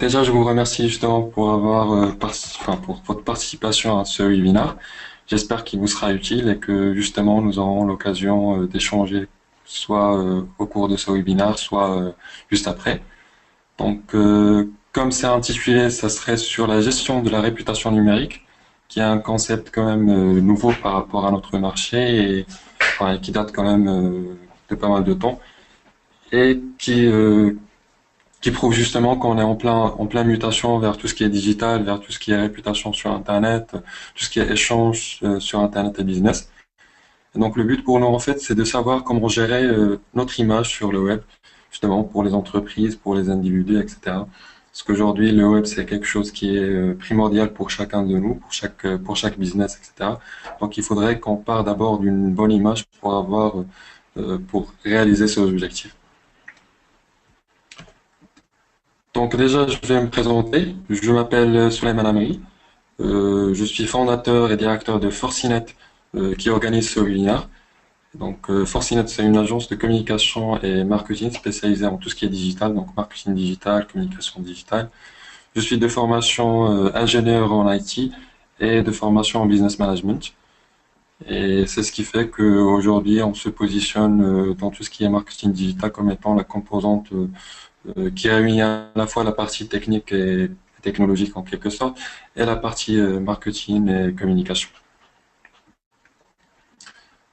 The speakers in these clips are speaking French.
Déjà, je vous remercie justement pour avoir, pour votre participation à ce webinaire. J'espère qu'il vous sera utile et que justement nous aurons l'occasion d'échanger soit au cours de ce webinaire, soit juste après. Donc, comme c'est intitulé, ça serait sur la gestion de la réputation numérique, qui est un concept quand même nouveau par rapport à notre marché et qui date quand même de pas mal de temps et qui prouve justement qu'on est en plein mutation vers tout ce qui est digital, vers tout ce qui est réputation sur Internet, tout ce qui est échange sur Internet et business. Et donc le but pour nous en fait, c'est de savoir comment gérer notre image sur le web, justement pour les entreprises, pour les individus, etc. Parce qu'aujourd'hui le web c'est quelque chose qui est primordial pour chacun de nous, pour chaque business, etc. Donc il faudrait qu'on parte d'abord d'une bonne image pour pour réaliser ces objectifs. Donc déjà, je vais me présenter. Je m'appelle Souleymane Amri. Je suis fondateur et directeur de Forcinet qui organise ce webinaire. Donc Forcinet, c'est une agence de communication et marketing spécialisée en tout ce qui est digital, donc marketing digital, communication digitale. Je suis de formation ingénieur en IT et de formation en business management. Et c'est ce qui fait qu'aujourd'hui, on se positionne dans tout ce qui est marketing digital comme étant la composante qui réunit à la fois la partie technique et technologique en quelque sorte, et la partie marketing et communication.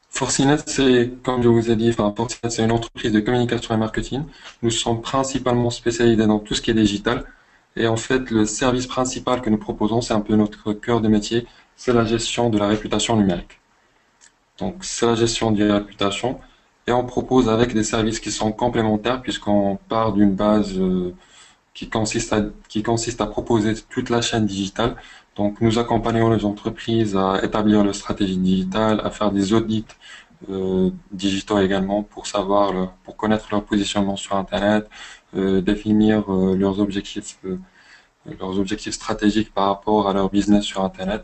Forcinet, c'est, comme je vous ai dit, Forcinet, c'est une entreprise de communication et marketing. Nous sommes principalement spécialisés dans tout ce qui est digital. Et en fait, le service principal que nous proposons, c'est un peu notre cœur de métier, c'est la gestion de la réputation numérique. Donc, c'est la gestion de la réputation. Et on propose avec des services qui sont complémentaires, puisqu'on part d'une base qui consiste à proposer toute la chaîne digitale. Donc, nous accompagnons les entreprises à établir leur stratégie digitale, à faire des audits digitaux également pour connaître leur positionnement sur Internet, définir leurs objectifs stratégiques par rapport à leur business sur Internet.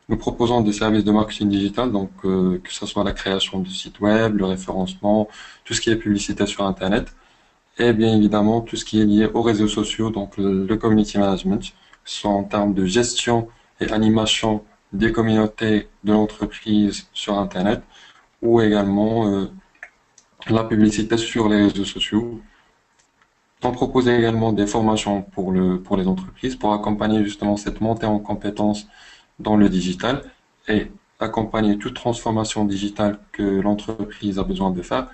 Nous proposons des services de marketing digital, donc que ce soit la création de sites web, le référencement, tout ce qui est publicité sur Internet et bien évidemment tout ce qui est lié aux réseaux sociaux, donc le community management, soit en termes de gestion et animation des communautés de l'entreprise sur Internet, ou également la publicité sur les réseaux sociaux. On propose également des formations pour les entreprises pour accompagner justement cette montée en compétences dans le digital et accompagner toute transformation digitale que l'entreprise a besoin de faire.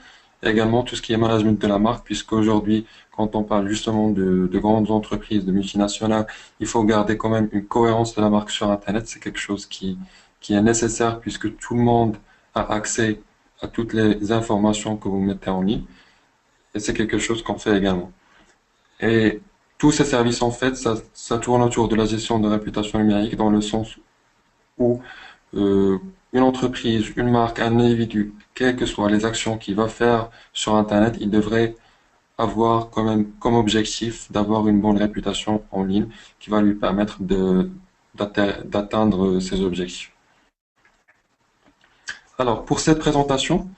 Et également tout ce qui est management de la marque, puisqu'aujourd'hui, quand on parle justement de grandes entreprises, de multinationales, il faut garder quand même une cohérence de la marque sur Internet. C'est quelque chose qui est nécessaire puisque tout le monde a accès à toutes les informations que vous mettez en ligne. Et c'est quelque chose qu'on fait également. Et tous ces services, en fait, ça tourne autour de la gestion de réputation numérique dans le sens où euh, une entreprise, une marque, un individu, quelles que soient les actions qu'il va faire sur Internet, il devrait avoir quand même comme objectif d'avoir une bonne réputation en ligne qui va lui permettre d'atteindre ses objectifs. Alors, pour cette présentation,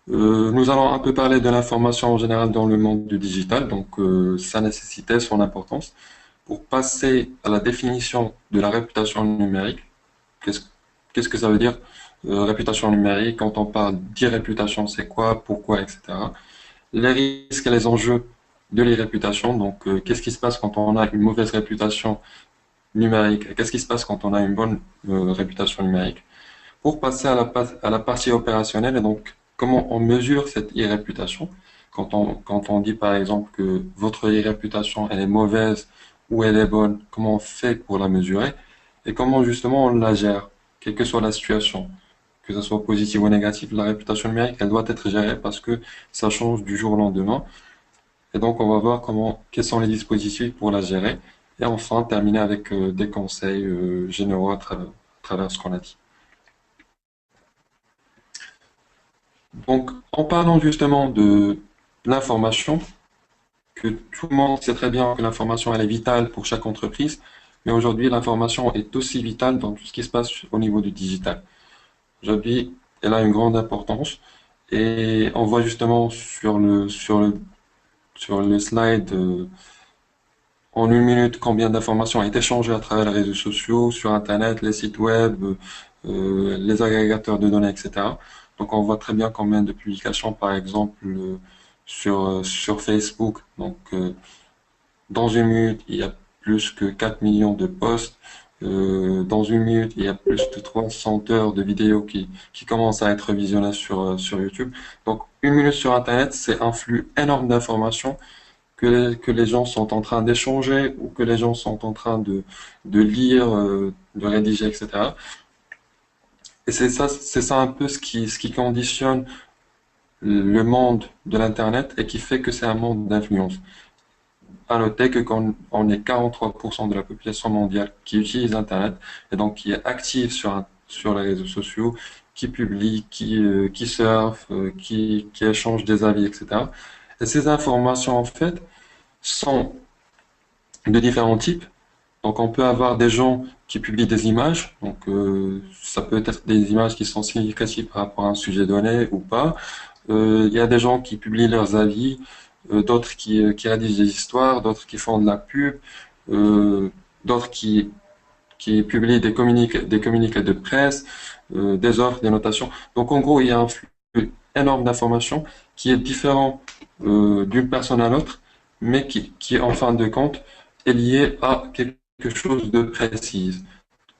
nous allons un peu parler de l'information en général dans le monde du digital, donc sa nécessité, son importance. Pour passer à la définition de la réputation numérique, qu'est-ce, qu'est-ce que ça veut dire réputation numérique? Quand on parle d'e-réputation, c'est quoi, pourquoi, etc. Les risques et les enjeux de l'e-réputation, donc qu'est-ce qui se passe quand on a une mauvaise réputation numérique et qu'est-ce qui se passe quand on a une bonne réputation numérique? Pour passer à la partie opérationnelle, et donc comment on mesure cette e-réputation, quand on dit par exemple que votre e-réputation elle est mauvaise ou elle est bonne, comment on fait pour la mesurer et comment justement on la gère, quelle que soit la situation, que ce soit positive ou négative, la réputation numérique elle doit être gérée parce que ça change du jour au lendemain. Et donc on va voir quels sont les dispositifs pour la gérer et enfin terminer avec des conseils généraux à travers ce qu'on a dit. Donc, en parlant justement de l'information, que tout le monde sait très bien que l'information elle est vitale pour chaque entreprise, mais aujourd'hui l'information est aussi vitale dans tout ce qui se passe au niveau du digital. Aujourd'hui, elle a une grande importance et on voit justement sur le slide, en une minute combien d'informations est échangées à travers les réseaux sociaux, sur Internet, les sites web, les agrégateurs de données, etc. Donc on voit très bien combien de publications, par exemple, sur Facebook. Donc dans une minute, il y a plus que 4 millions de posts. Dans une minute, il y a plus de 300 heures de vidéos qui commencent à être visionnées sur YouTube. Donc, une minute sur Internet, c'est un flux énorme d'informations que les gens sont en train d'échanger ou que les gens sont en train de lire, de rédiger, etc. Et c'est ça un peu ce qui conditionne le monde de l'Internet et qui fait que c'est un monde d'influence. À noter que quand on est 43% de la population mondiale qui utilise Internet et donc qui est active sur les réseaux sociaux, qui publie, qui surfe, qui échange des avis, etc. Et ces informations, en fait, sont de différents types. Donc, on peut avoir des gens qui publient des images. Donc, ça peut être des images qui sont significatives par rapport à un sujet donné ou pas. Il y a des gens qui publient leurs avis, d'autres qui rédigent des histoires, d'autres qui font de la pub, euh, d'autres qui publient des communiqués de presse, des offres, des notations. Donc, en gros, il y a un flux énorme d'informations qui est différent d'une personne à l'autre, mais qui, en fin de compte, est lié à quelque chose de précis.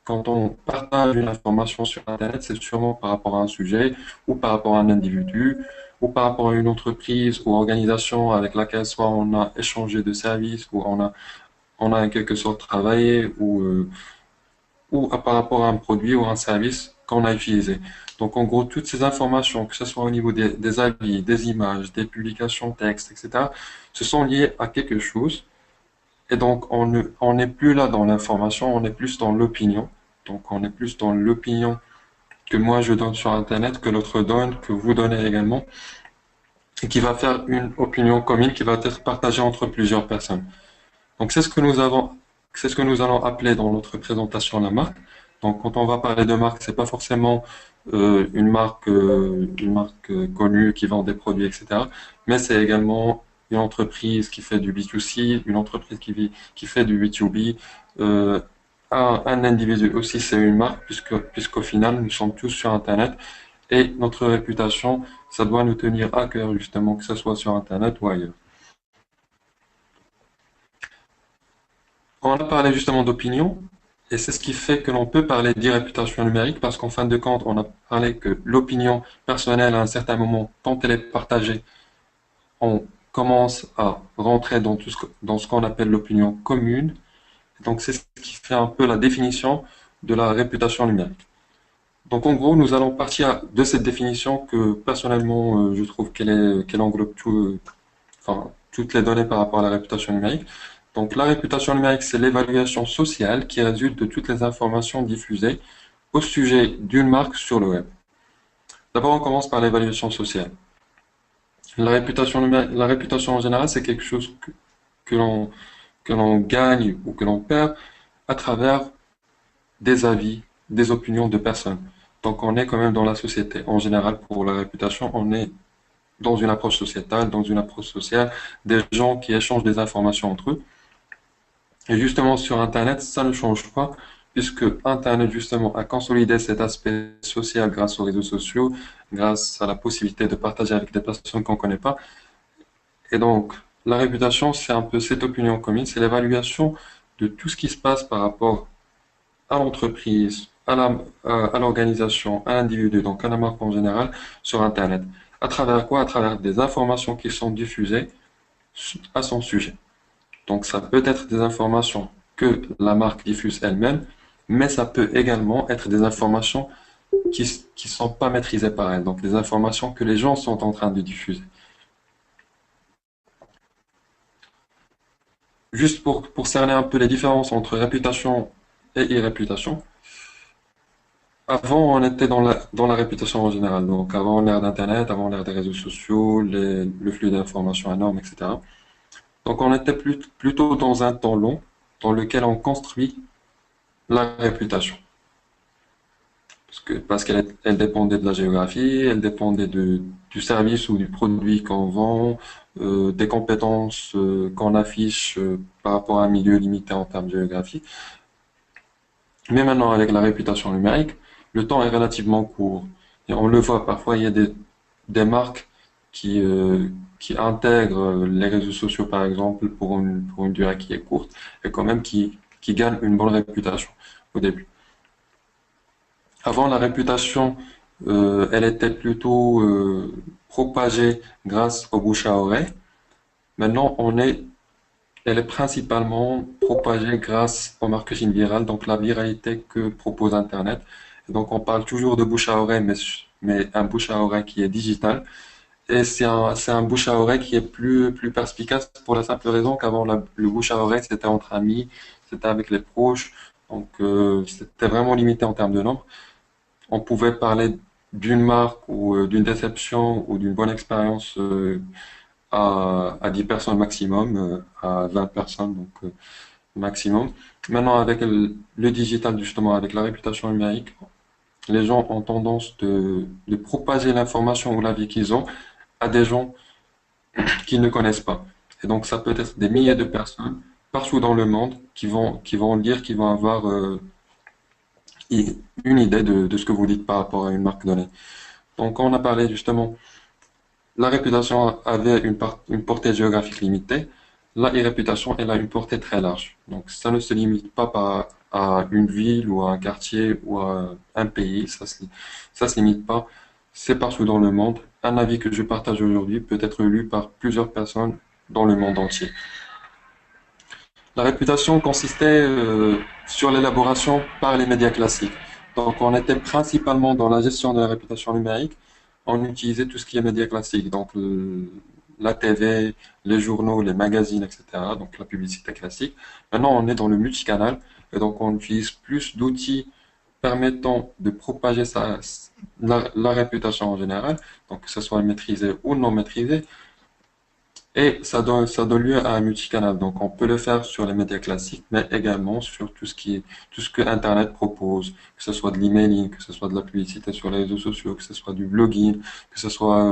Quand on partage une information sur Internet, c'est sûrement par rapport à un sujet ou par rapport à un individu ou par rapport à une entreprise ou organisation avec laquelle soit on a échangé de services ou on a en quelque sorte travaillé par rapport à un produit ou un service qu'on a utilisé. Donc en gros, toutes ces informations, que ce soit au niveau des avis, des images, des publications textes, etc., se sont liées à quelque chose et donc, on n'est plus là dans l'information, on est plus dans l'opinion. Donc, on est plus dans l'opinion que moi je donne sur Internet, que l'autre donne, que vous donnez également, et qui va faire une opinion commune qui va être partagée entre plusieurs personnes. Donc, c'est ce que nous allons appeler dans notre présentation la marque. Donc, quand on va parler de marque, c'est pas forcément une marque connue qui vend des produits, etc. Mais c'est également une entreprise qui fait du B2C, une entreprise qui fait du B2B. Euh, un individu aussi, c'est une marque, puisqu'au final, nous sommes tous sur Internet et notre réputation, ça doit nous tenir à cœur, justement, que ce soit sur Internet ou ailleurs. On a parlé justement d'opinion, et c'est ce qui fait que l'on peut parler d'irréputation numérique, parce qu'en fin de compte, on a parlé que l'opinion personnelle, à un certain moment, quand elle est partagée, on commence à rentrer dans ce qu'on appelle l'opinion commune. Donc, c'est ce qui fait un peu la définition de la réputation numérique. Donc, en gros, nous allons partir de cette définition que, personnellement, je trouve qu'elle englobe enfin, toutes les données par rapport à la réputation numérique. Donc, la réputation numérique, c'est l'évaluation sociale qui résulte de toutes les informations diffusées au sujet d'une marque sur le web. D'abord, on commence par l'évaluation sociale. La réputation en général, c'est quelque chose que l'on que l'on gagne ou que l'on perd à travers des avis, des opinions de personnes. Donc, on est quand même dans la société. En général, pour la réputation, on est dans une approche sociétale, dans une approche sociale, des gens qui échangent des informations entre eux. Et justement, sur Internet, ça ne change pas, puisque Internet, justement, a consolidé cet aspect social grâce aux réseaux sociaux, grâce à la possibilité de partager avec des personnes qu'on ne connaît pas. Et donc, la réputation, c'est un peu cette opinion commune, c'est l'évaluation de tout ce qui se passe par rapport à l'entreprise, à l'organisation, à l'individu, donc à la marque en général, sur Internet. À travers quoi? À travers des informations qui sont diffusées à son sujet. Donc, ça peut être des informations que la marque diffuse elle-même, mais ça peut également être des informations qui sont pas maîtrisées par elle. Donc, des informations que les gens sont en train de diffuser. Juste pour cerner un peu les différences entre réputation et irréputation. Avant, on était dans la réputation en général. Donc, avant l'ère d'Internet, avant l'ère des réseaux sociaux, le flux d'informations énorme, etc. Donc, on était plutôt dans un temps long dans lequel on construit la réputation. Parce elle dépendait de la géographie, elle dépendait du service ou du produit qu'on vend, des compétences qu'on affiche par rapport à un milieu limité en termes géographiques. Mais maintenant, avec la réputation numérique, le temps est relativement court. Et on le voit parfois, il y a des marques qui, euh, qui intègrent les réseaux sociaux, par exemple, pour une durée qui est courte, et quand même qui gagnent une bonne réputation au début. Avant, la réputation, elle était plutôt propagée grâce au bouche à oreille. Maintenant, elle est principalement propagée grâce au marketing viral, donc la viralité que propose Internet. Et donc, on parle toujours de bouche à oreille, mais un bouche à oreille qui est digital. Et c'est un bouche à oreille qui est plus perspicace pour la simple raison qu'avant, le bouche à oreille, c'était entre amis, c'était avec les proches. Donc, c'était vraiment limité en termes de nombre. On pouvait parler d'une marque ou d'une déception ou d'une bonne expérience à 10 personnes maximum, à 20 personnes donc maximum. Maintenant, avec le digital, justement, avec la réputation numérique, les gens ont tendance de propager l'information ou l'avis qu'ils ont à des gens qu'ils ne connaissent pas. Et donc, ça peut être des milliers de personnes partout dans le monde qui vont lire, qui vont avoir une idée de ce que vous dites par rapport à une marque donnée. Donc, on a parlé justement, la réputation avait une portée géographique limitée. La e-réputation, elle a une portée très large. Donc, ça ne se limite pas à une ville ou à un quartier ou à un pays. Ça se limite pas. C'est partout dans le monde. Un avis que je partage aujourd'hui peut être lu par plusieurs personnes dans le monde entier. La réputation consistait sur l'élaboration par les médias classiques. Donc, on était principalement dans la gestion de la réputation numérique. On utilisait tout ce qui est médias classiques, donc la TV, les journaux, les magazines, etc. Donc, la publicité classique. Maintenant, on est dans le multicanal et donc on utilise plus d'outils permettant de propager la réputation en général, donc que ce soit maîtrisé ou non maîtrisé. Et ça donne lieu à un multicanal. Donc, on peut le faire sur les médias classiques, mais également sur tout ce que Internet propose, que ce soit de l'emailing, que ce soit de la publicité sur les réseaux sociaux, que ce soit du blogging, que ce soit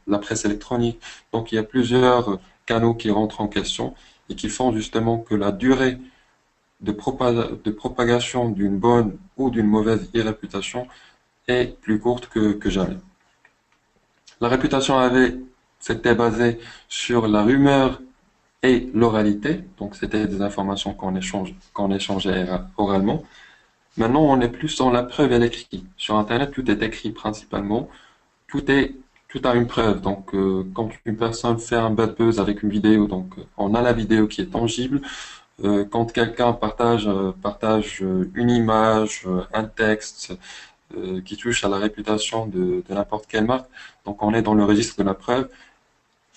la presse électronique. Donc, il y a plusieurs canaux qui rentrent en question et qui font justement que la durée de propagation d'une bonne ou d'une mauvaise e-réputation est plus courte que jamais. La réputation s'était basée sur la rumeur et l'oralité. Donc, c'était des informations qu'on échangeait oralement. Maintenant, on est plus dans la preuve et l'écrit. Sur Internet, tout est écrit principalement. Tout est, tout a une preuve. Donc, quand une personne fait un bad buzz avec une vidéo, donc, on a la vidéo qui est tangible. Quand quelqu'un partage une image, un texte, qui touche à la réputation de n'importe quelle marque, donc on est dans le registre de la preuve.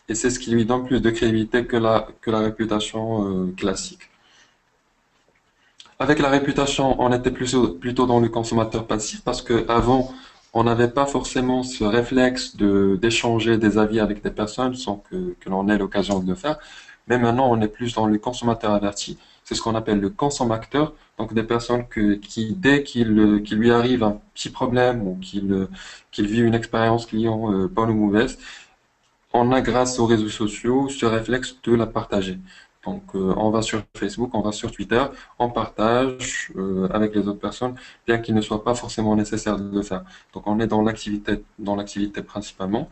Et c'est ce qui lui donne plus de crédibilité que la réputation classique. Avec la réputation, on était plutôt dans le consommateur passif parce que avant, on n'avait pas forcément ce réflexe d'échanger des avis avec des personnes sans que l'on ait l'occasion de le faire. Mais maintenant, on est plus dans le consommateur averti. C'est ce qu'on appelle le consommateur. Donc, des personnes dès qu'il lui arrive un petit problème ou qu'il vit une expérience client bonne ou mauvaise, on a, grâce aux réseaux sociaux, ce réflexe de la partager. Donc, on va sur Facebook, on va sur Twitter, on partage avec les autres personnes, bien qu'il ne soit pas forcément nécessaire de le faire. Donc, on est dans l'activité principalement.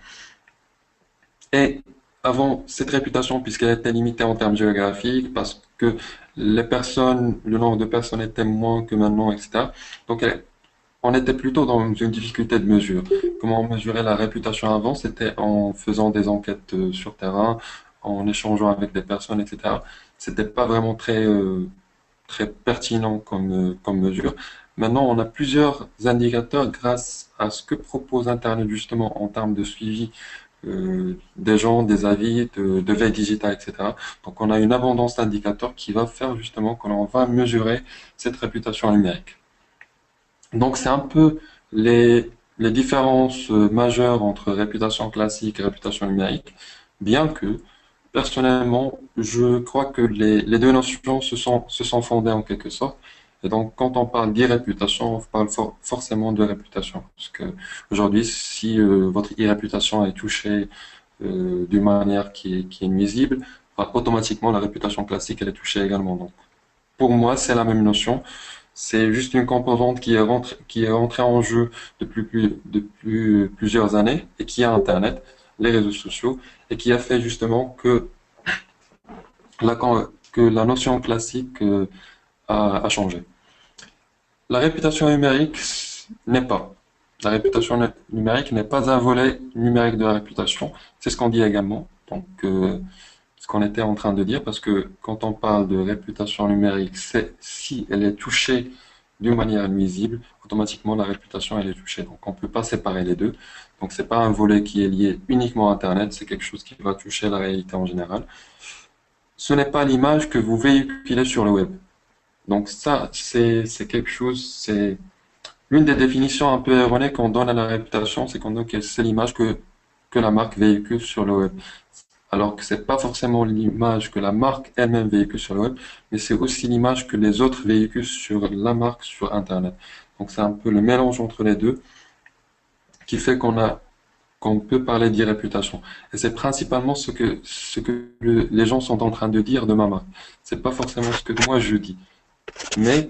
Et avant, cette réputation, puisqu'elle était limitée en termes géographiques, parce que le nombre de personnes était moins que maintenant, etc. Donc, on était plutôt dans une difficulté de mesure. Comment on mesurait la réputation avant? C'était en faisant des enquêtes sur terrain, en échangeant avec des personnes, etc. C'était pas vraiment très pertinent comme mesure. Maintenant, on a plusieurs indicateurs grâce à ce que propose Internet justement en termes de suivi des gens, des avis, de veille digitale, etc. Donc, on a une abondance d'indicateurs qui va faire justement qu'on va mesurer cette réputation numérique. Donc, c'est un peu les différences majeures entre réputation classique et réputation numérique, bien que, personnellement, je crois que les deux notions se sont fondées en quelque sorte. Et donc, quand on parle d'e-réputation, on parle forcément de réputation. Parce que aujourd'hui, si votre e-réputation est touchée d'une manière qui est nuisible, bah, automatiquement la réputation classique elle est touchée également. Donc pour moi, c'est la même notion. C'est juste une composante qui est rentrée en jeu depuis plusieurs années et qui est Internet, les réseaux sociaux, et qui a fait justement la, que la notion classique a changé. La réputation numérique n'est pas. La réputation numérique n'est pas un volet numérique de la réputation. C'est ce qu'on dit également. Donc, ce qu'on était en train de dire, parce que quand on parle de réputation numérique, c'est si elle est touchée d'une manière nuisible, automatiquement la réputation elle est touchée. Donc, on ne peut pas séparer les deux. Donc, c'est pas un volet qui est lié uniquement à Internet, c'est quelque chose qui va toucher la réalité en général. Ce n'est pas l'image que vous véhiculez sur le web. Donc ça, c'est quelque chose, c'est l'une des définitions un peu erronées qu'on donne à la réputation, c'est qu'on dit que c'est l'image que la marque véhicule sur le web. Alors que c'est pas forcément l'image que la marque elle-même véhicule sur le web, mais c'est aussi l'image que les autres véhiculent sur la marque sur Internet. Donc c'est un peu le mélange entre les deux qui fait qu'on peut parler d'irréputation. Et c'est principalement ce que les gens sont en train de dire de ma marque. C'est pas forcément ce que moi je dis. Mais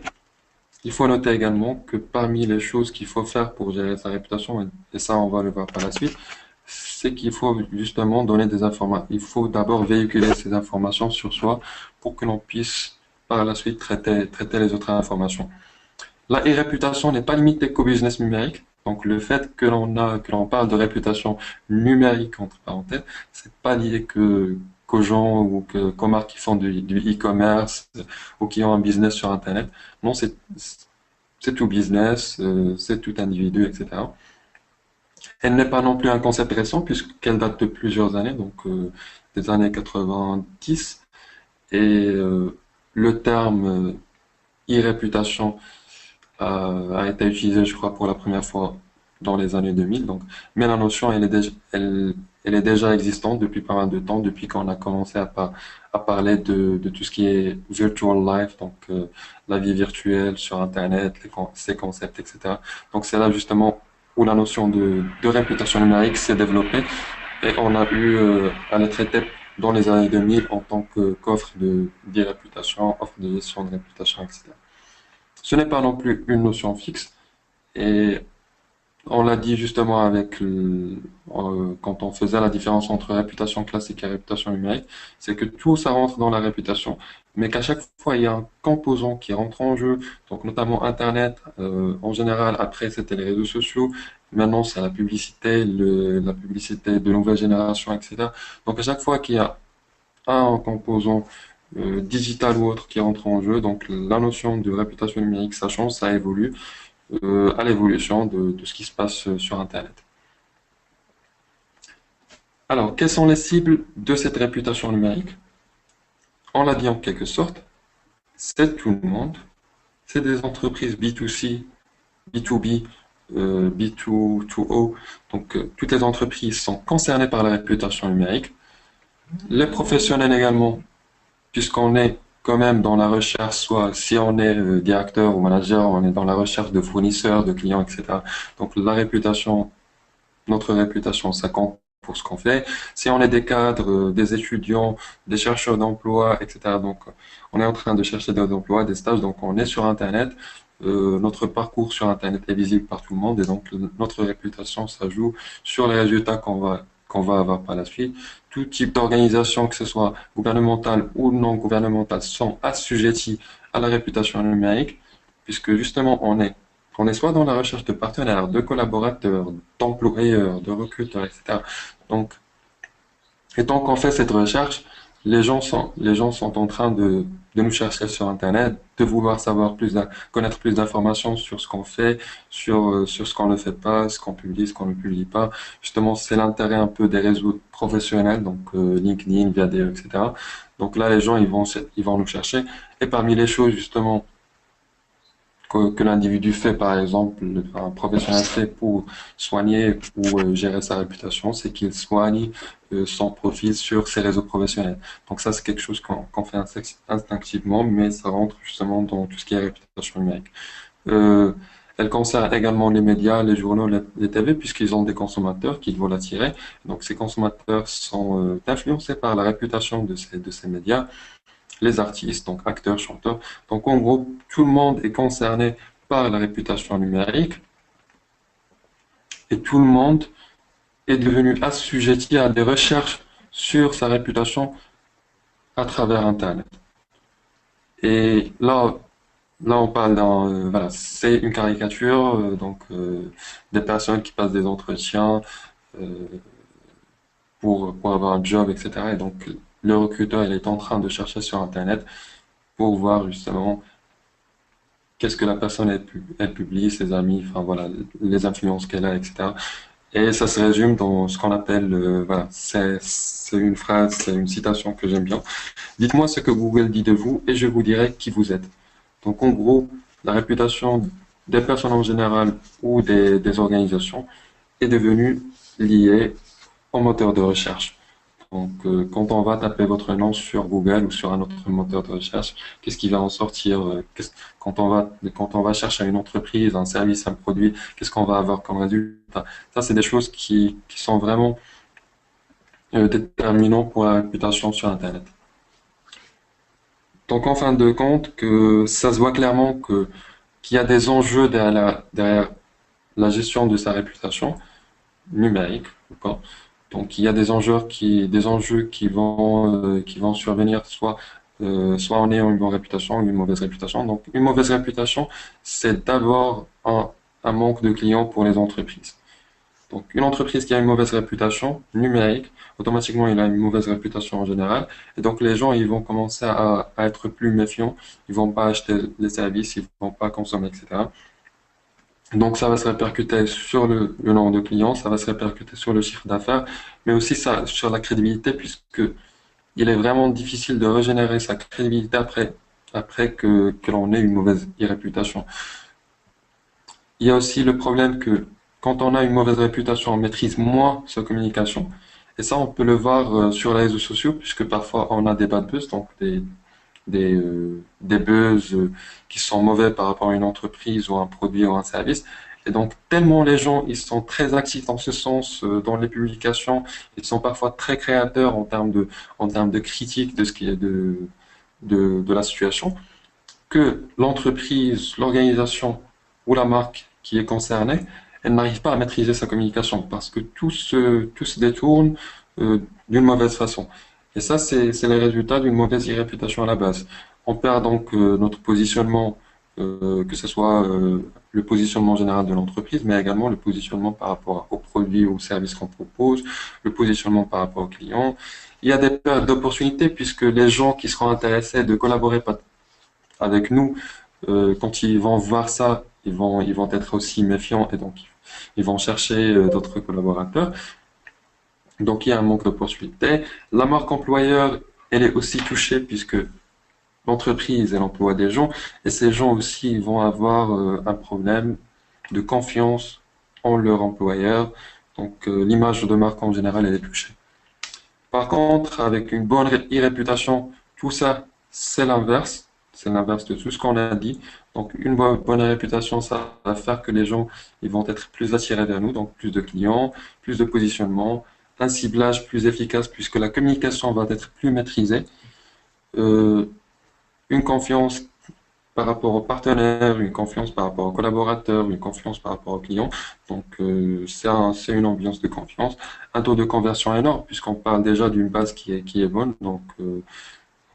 il faut noter également que parmi les choses qu'il faut faire pour gérer sa réputation, et ça on va le voir par la suite, c'est qu'il faut justement donner des informations. Il faut d'abord véhiculer ces informations sur soi pour que l'on puisse par la suite traiter les autres informations. La réputation n'est pas limitée qu'au business numérique. Donc le fait que l'on parle de réputation numérique entre parenthèses, c'est pas lié qu'aux gens ou qu'aux marques qui font du e-commerce ou qui ont un business sur Internet. Non, c'est tout business, c'est tout individu, etc. Elle n'est pas non plus un concept récent puisqu'elle date de plusieurs années, donc des années 90. Et le terme e-réputation a été utilisé, je crois, pour la première fois dans les années 2000. Donc, mais la notion, elle est déjà existante depuis pas mal de temps, depuis qu'on a commencé à parler de tout ce qui est virtual life, donc la vie virtuelle sur Internet, ces concepts, etc. Donc, c'est là justement où la notion de réputation numérique s'est développée et on a eu à la traiter dans les années 2000 en tant qu'offre d'e-réputation, offre de gestion de réputation, etc. Ce n'est pas non plus une notion fixe et on l'a dit justement quand on faisait la différence entre réputation classique et réputation numérique, c'est que tout ça rentre dans la réputation, mais qu'à chaque fois il y a un composant qui rentre en jeu, donc notamment Internet en général, après c'était les réseaux sociaux, maintenant c'est la publicité, la publicité de nouvelle génération, etc. Donc à chaque fois qu'il y a un composant digital ou autre qui rentre en jeu, donc la notion de réputation numérique ça change, ça évolue à l'évolution de ce qui se passe sur Internet. Alors, quelles sont les cibles de cette réputation numérique? On l'a dit en quelque sorte, c'est tout le monde, c'est des entreprises B2C, B2B, B2O, donc toutes les entreprises sont concernées par la réputation numérique. Les professionnels également, puisqu'on est quand même dans la recherche, soit si on est directeur ou manager, on est dans la recherche de fournisseurs, de clients, etc. Donc la réputation, notre réputation, ça compte pour ce qu'on fait. Si on est des cadres, des étudiants, des chercheurs d'emploi, etc. Donc on est en train de chercher des emplois, des stages, donc on est sur Internet. Notre parcours sur Internet est visible par tout le monde et donc notre réputation, ça joue sur les résultats qu'on va avoir par la suite. Tout type d'organisation, que ce soit gouvernementale ou non gouvernementale, sont assujettis à la réputation numérique, puisque justement on est soit dans la recherche de partenaires, de collaborateurs, d'employeurs, de recruteurs, etc. Donc, et tant qu'on fait cette recherche, les gens sont en train de nous chercher sur Internet, de vouloir savoir connaître plus d'informations sur ce qu'on fait, sur ce qu'on ne fait pas, ce qu'on publie, ce qu'on ne publie pas. Justement, c'est l'intérêt un peu des réseaux professionnels, donc LinkedIn, Viadeo, etc. Donc là, les gens, ils vont nous chercher. Et parmi les choses, justement, que l'individu fait, par exemple, un professionnel fait pour soigner ou gérer sa réputation, c'est qu'il soigne son profil sur ses réseaux professionnels. Donc ça, c'est quelque chose qu'on fait instinctivement, mais ça rentre justement dans tout ce qui est réputation numérique. Euh, Elle concerne également les médias, les journaux, les TV, puisqu'ils ont des consommateurs qu'ils veulent attirer. Donc, ces consommateurs sont influencés par la réputation de ces médias, les artistes, donc acteurs, chanteurs. Donc, en gros, tout le monde est concerné par la réputation numérique et tout le monde est devenu assujetti à des recherches sur sa réputation à travers Internet. Et là, on parle voilà, c'est une caricature, des personnes qui passent des entretiens euh, pour avoir un job, etc. Et donc, le recruteur, il est en train de chercher sur Internet pour voir justement qu'est-ce que la personne elle publie, ses amis, enfin voilà, les influences qu'elle a, etc. Et ça se résume dans ce qu'on appelle, voilà, c'est une phrase, c'est une citation que j'aime bien. Dites-moi ce que Google dit de vous et je vous dirai qui vous êtes. Donc en gros, la réputation des personnes en général ou des organisations est devenue liée au moteur de recherche. Donc quand on va taper votre nom sur Google ou sur un autre moteur de recherche, qu'est-ce qui va en sortir quand on va chercher une entreprise, un service, un produit, qu'est-ce qu'on va avoir comme résultat? Ça, c'est des choses qui sont vraiment déterminantes pour la réputation sur Internet. Donc en fin de compte, que ça se voit clairement qu'il y a des enjeux derrière la gestion de sa réputation numérique, d'accord. Donc il y a des enjeux qui vont survenir soit en ayant une bonne réputation ou une mauvaise réputation. Donc une mauvaise réputation, c'est d'abord un manque de clients pour les entreprises. Donc, une entreprise qui a une mauvaise réputation numérique, automatiquement, il a une mauvaise réputation en général. Et donc, les gens, ils vont commencer à être plus méfiants. Ils vont pas acheter les services, ils vont pas consommer, etc. Donc, ça va se répercuter sur le nombre de clients, ça va se répercuter sur le chiffre d'affaires, mais aussi ça, sur la crédibilité, puisque il est vraiment difficile de régénérer sa crédibilité après que l'on ait une mauvaise réputation. Il y a aussi le problème que quand on a une mauvaise réputation, on maîtrise moins sa communication. Et ça, on peut le voir sur les réseaux sociaux, puisque parfois on a des bad buzz, donc des buzz qui sont mauvais par rapport à une entreprise ou un produit ou un service. Et donc, tellement les gens, ils sont très actifs dans ce sens, dans les publications, ils sont parfois très créateurs en termes de critique de ce qui est de la situation, que l'entreprise, l'organisation ou la marque qui est concernée, elle n'arrive pas à maîtriser sa communication parce que tout se détourne d'une mauvaise façon. Et ça, c'est le résultat d'une mauvaise réputation à la base. On perd donc notre positionnement, que ce soit le positionnement général de l'entreprise, mais également le positionnement par rapport aux produits ou aux services qu'on propose, le positionnement par rapport aux clients. Il y a des pertes d'opportunités puisque les gens qui seront intéressés de collaborer avec nous, quand ils vont voir ça, ils vont être aussi méfiants et donc ils vont chercher d'autres collaborateurs. Donc il y a un manque d'opportunités. La marque employeur, elle est aussi touchée puisque l'entreprise, elle emploie des gens et ces gens aussi ils vont avoir un problème de confiance en leur employeur. Donc l'image de marque en général, elle est touchée. Par contre, avec une bonne e-réputation, tout ça, c'est l'inverse. C'est l'inverse de tout ce qu'on a dit. Donc, une bonne réputation, ça va faire que les gens, ils vont être plus attirés vers nous, donc plus de clients, plus de positionnement, un ciblage plus efficace puisque la communication va être plus maîtrisée, euh, une confiance par rapport aux partenaires, une confiance par rapport aux collaborateurs, une confiance par rapport aux clients. Donc, c'est une ambiance de confiance. Un taux de conversion énorme, puisqu'on parle déjà d'une base qui est bonne. Donc,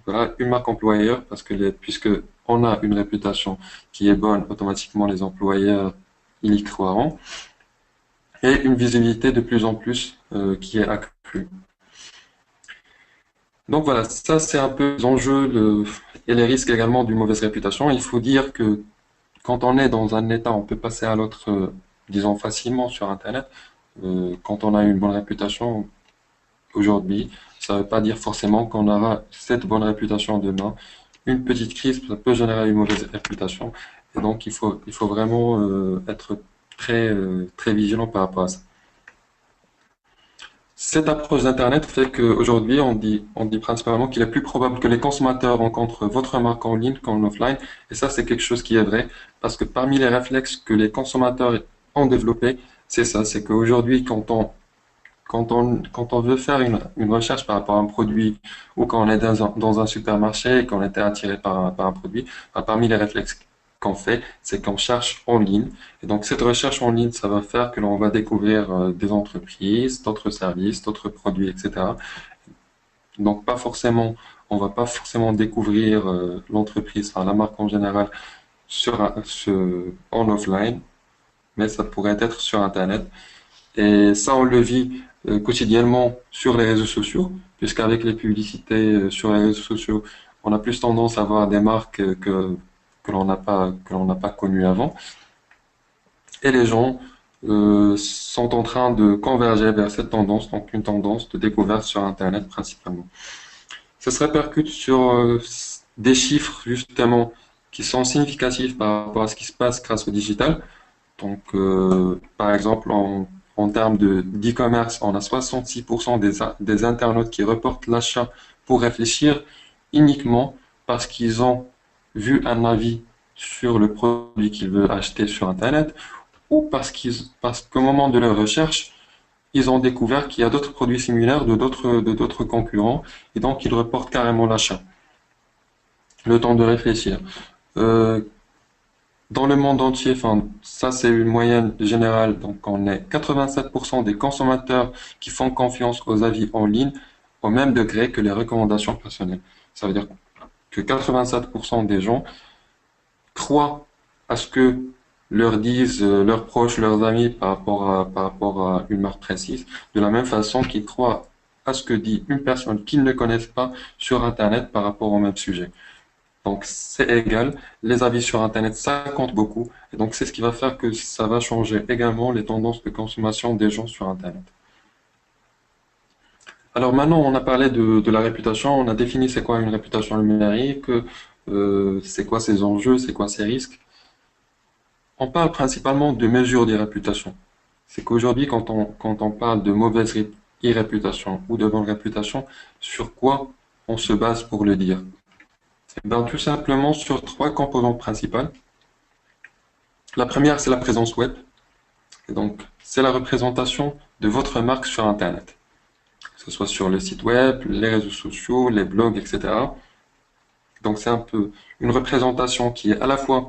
voilà, une marque employeur, parce que puisque on a une réputation qui est bonne, automatiquement, les employeurs, ils y croiront. Et une visibilité de plus en plus qui est accrue. Donc voilà, ça c'est un peu les enjeux et les risques également d'une mauvaise réputation. Il faut dire que quand on est dans un état, on peut passer à l'autre, disons facilement sur Internet. Quand on a une bonne réputation aujourd'hui, ça ne veut pas dire forcément qu'on aura cette bonne réputation demain. Une petite crise, ça peut générer une mauvaise réputation. Et donc, il faut vraiment être très vigilant par rapport à ça. Cette approche d'Internet fait qu'aujourd'hui, on dit principalement qu'il est plus probable que les consommateurs rencontrent votre marque en ligne qu'en offline. Et ça, c'est quelque chose qui est vrai, parce que parmi les réflexes que les consommateurs ont développés, c'est ça, c'est qu'aujourd'hui, quand on veut faire une recherche par rapport à un produit ou quand on est dans un supermarché et qu'on était attiré par un produit, bah, parmi les réflexes qu'on fait, c'est qu'on cherche en ligne. Et donc, cette recherche en ligne, ça va faire que l'on va découvrir des entreprises, d'autres services, d'autres produits, etc. Donc, on va pas forcément découvrir l'entreprise, enfin, la marque en général en offline, mais ça pourrait être sur Internet. Et ça, on le vit quotidiennement sur les réseaux sociaux, puisqu'avec les publicités sur les réseaux sociaux, on a plus tendance à voir des marques que l'on n'a pas connues avant. Et les gens sont en train de converger vers cette tendance, donc une tendance de découverte sur Internet principalement. Ça se répercute sur des chiffres justement qui sont significatifs par rapport à ce qui se passe grâce au digital. Donc, par exemple, en termes d'e-commerce, on a 66% des internautes qui reportent l'achat pour réfléchir uniquement parce qu'ils ont vu un avis sur le produit qu'ils veulent acheter sur Internet ou parce qu'au moment de leur recherche, ils ont découvert qu'il y a d'autres produits similaires de d'autres concurrents et donc ils reportent carrément l'achat. Le temps de réfléchir. Euh, Dans le monde entier, enfin, ça c'est une moyenne générale, donc on est 87% des consommateurs qui font confiance aux avis en ligne au même degré que les recommandations personnelles. Ça veut dire que 87% des gens croient à ce que leur disent leurs proches, leurs amis par rapport à une marque précise, de la même façon qu'ils croient à ce que dit une personne qu'ils ne connaissent pas sur Internet par rapport au même sujet. Donc c'est égal, les avis sur Internet, ça compte beaucoup. Et donc c'est ce qui va faire que ça va changer également les tendances de consommation des gens sur Internet. Alors maintenant, on a parlé de la réputation, on a défini c'est quoi une réputation numérique, c'est quoi ses enjeux, c'est quoi ses risques. On parle principalement de mesures de réputation. C'est qu'aujourd'hui, quand on parle de mauvaise e-réputation ou de bonne réputation, sur quoi on se base pour le dire? Eh ben, tout simplement sur trois composantes principales. La première, c'est la présence web. Et donc, c'est la représentation de votre marque sur Internet, que ce soit sur le site web, les réseaux sociaux, les blogs, etc. Donc, c'est un peu une représentation qui est à la fois,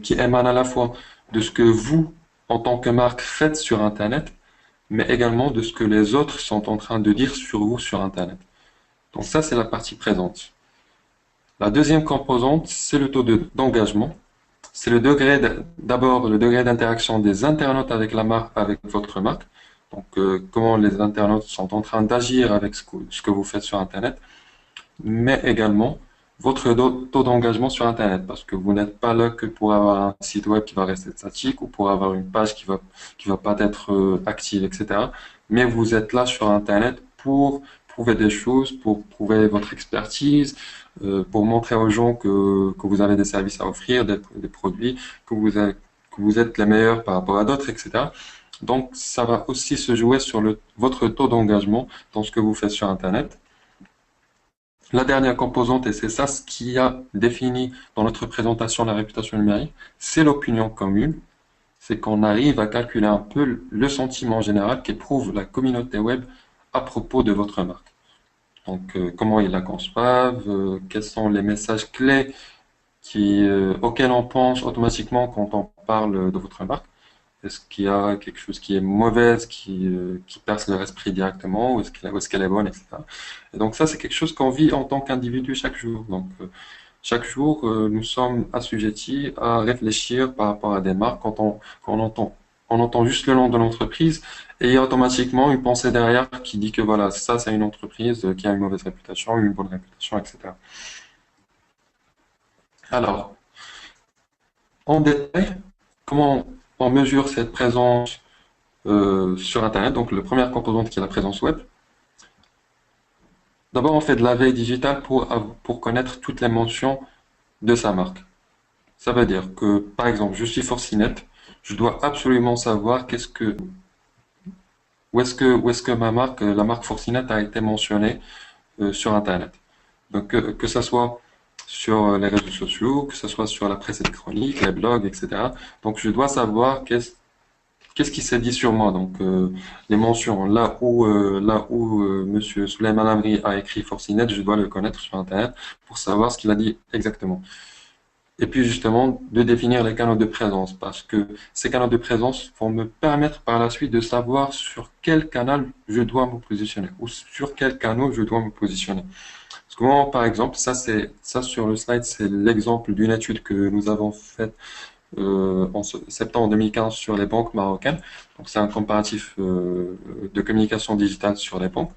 qui émane à la fois de ce que vous, en tant que marque, faites sur Internet, mais également de ce que les autres sont en train de dire sur vous sur Internet. Donc, ça, c'est la partie présente. La deuxième composante, c'est le taux d'engagement. C'est d'abord le degré d'interaction des internautes avec la marque, avec votre marque. Donc, comment les internautes sont en train d'agir avec ce que vous faites sur Internet, mais également votre taux d'engagement sur Internet, parce que vous n'êtes pas là que pour avoir un site web qui va rester statique ou pour avoir une page qui va pas être active, etc. Mais vous êtes là sur Internet pour prouver des choses, pour prouver votre expertise, pour montrer aux gens que vous avez des services à offrir, des produits, que vous êtes les meilleurs par rapport à d'autres, etc. Donc, ça va aussi se jouer sur votre taux d'engagement dans ce que vous faites sur Internet. La dernière composante, et c'est ça ce qui a défini dans notre présentation la réputation numérique, c'est l'opinion commune. C'est qu'on arrive à calculer un peu le sentiment général qu'éprouve la communauté web à propos de votre marque. Donc, comment ils la conçoivent, quels sont les messages clés auxquels on pense automatiquement quand on parle de votre marque. Est-ce qu'il y a quelque chose qui est mauvaise, qui perce leur esprit directement, ou est-ce qu'elle est bonne, etc. Et donc ça, c'est quelque chose qu'on vit en tant qu'individu chaque jour. Donc chaque jour, nous sommes assujettis à réfléchir par rapport à des marques quand on entend juste le nom de l'entreprise et il y a automatiquement une pensée derrière qui dit que voilà, ça, c'est une entreprise qui a une mauvaise réputation, une bonne réputation, etc. Alors, en détail, comment on mesure cette présence sur Internet. Donc, la première composante qui est la présence web. D'abord, on fait de la veille digitale pour connaître toutes les mentions de sa marque. Ça veut dire que, par exemple, je suis Fortinet, je dois absolument savoir où est-ce que ma marque, la marque Fortinet a été mentionnée sur Internet. Donc, que ça soit sur les réseaux sociaux, que ce soit sur la presse électronique, les blogs, etc. Donc, je dois savoir qu'est-ce qui s'est dit sur moi. Donc, les mentions, là où Monsieur Souleymane Amri a écrit Fortinet, je dois le connaître sur Internet pour savoir ce qu'il a dit exactement. Et puis justement, de définir les canaux de présence, parce que ces canaux de présence vont me permettre par la suite de savoir sur quel canal je dois me positionner ou sur quel canal je dois me positionner. Parce que moi, par exemple, ça sur le slide, c'est l'exemple d'une étude que nous avons faite septembre 2015 sur les banques marocaines. Donc c'est un comparatif de communication digitale sur les banques.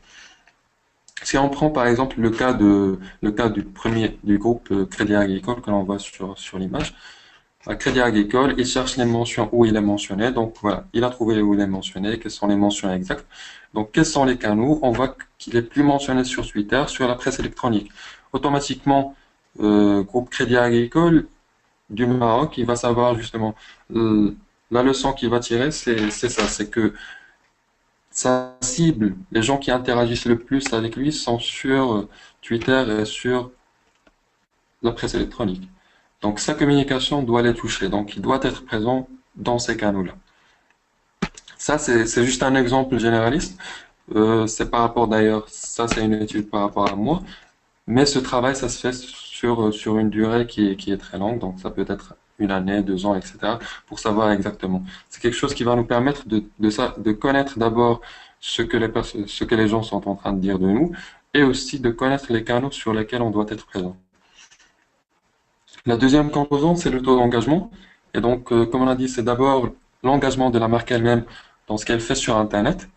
Si on prend par exemple le cas du groupe Crédit Agricole que l'on voit sur l'image, à Crédit Agricole, il cherche les mentions où il est mentionné. Donc voilà, il a trouvé où il est mentionné, quelles sont les mentions exactes. Donc quels sont les canaux? On voit qu'il est plus mentionné sur Twitter, sur la presse électronique. Automatiquement, groupe Crédit Agricole du Maroc, il va savoir justement la leçon qu'il va tirer, c'est ça, c'est que sa cible, les gens qui interagissent le plus avec lui sont sur Twitter et sur la presse électronique. Donc sa communication doit les toucher, donc il doit être présent dans ces canaux-là. Ça, c'est juste un exemple généraliste. C'est par rapport d'ailleurs, ça c'est une étude par rapport à moi, mais ce travail, ça se fait sur une durée qui est très longue, donc ça peut être une année, 2 ans, etc., pour savoir exactement. C'est quelque chose qui va nous permettre de connaître d'abord ce que les gens sont en train de dire de nous, et aussi de connaître les canaux sur lesquels on doit être présent. La deuxième composante, c'est le taux d'engagement. Et donc, comme on a dit, c'est d'abord l'engagement de la marque elle-même dans ce qu'elle fait sur Internet.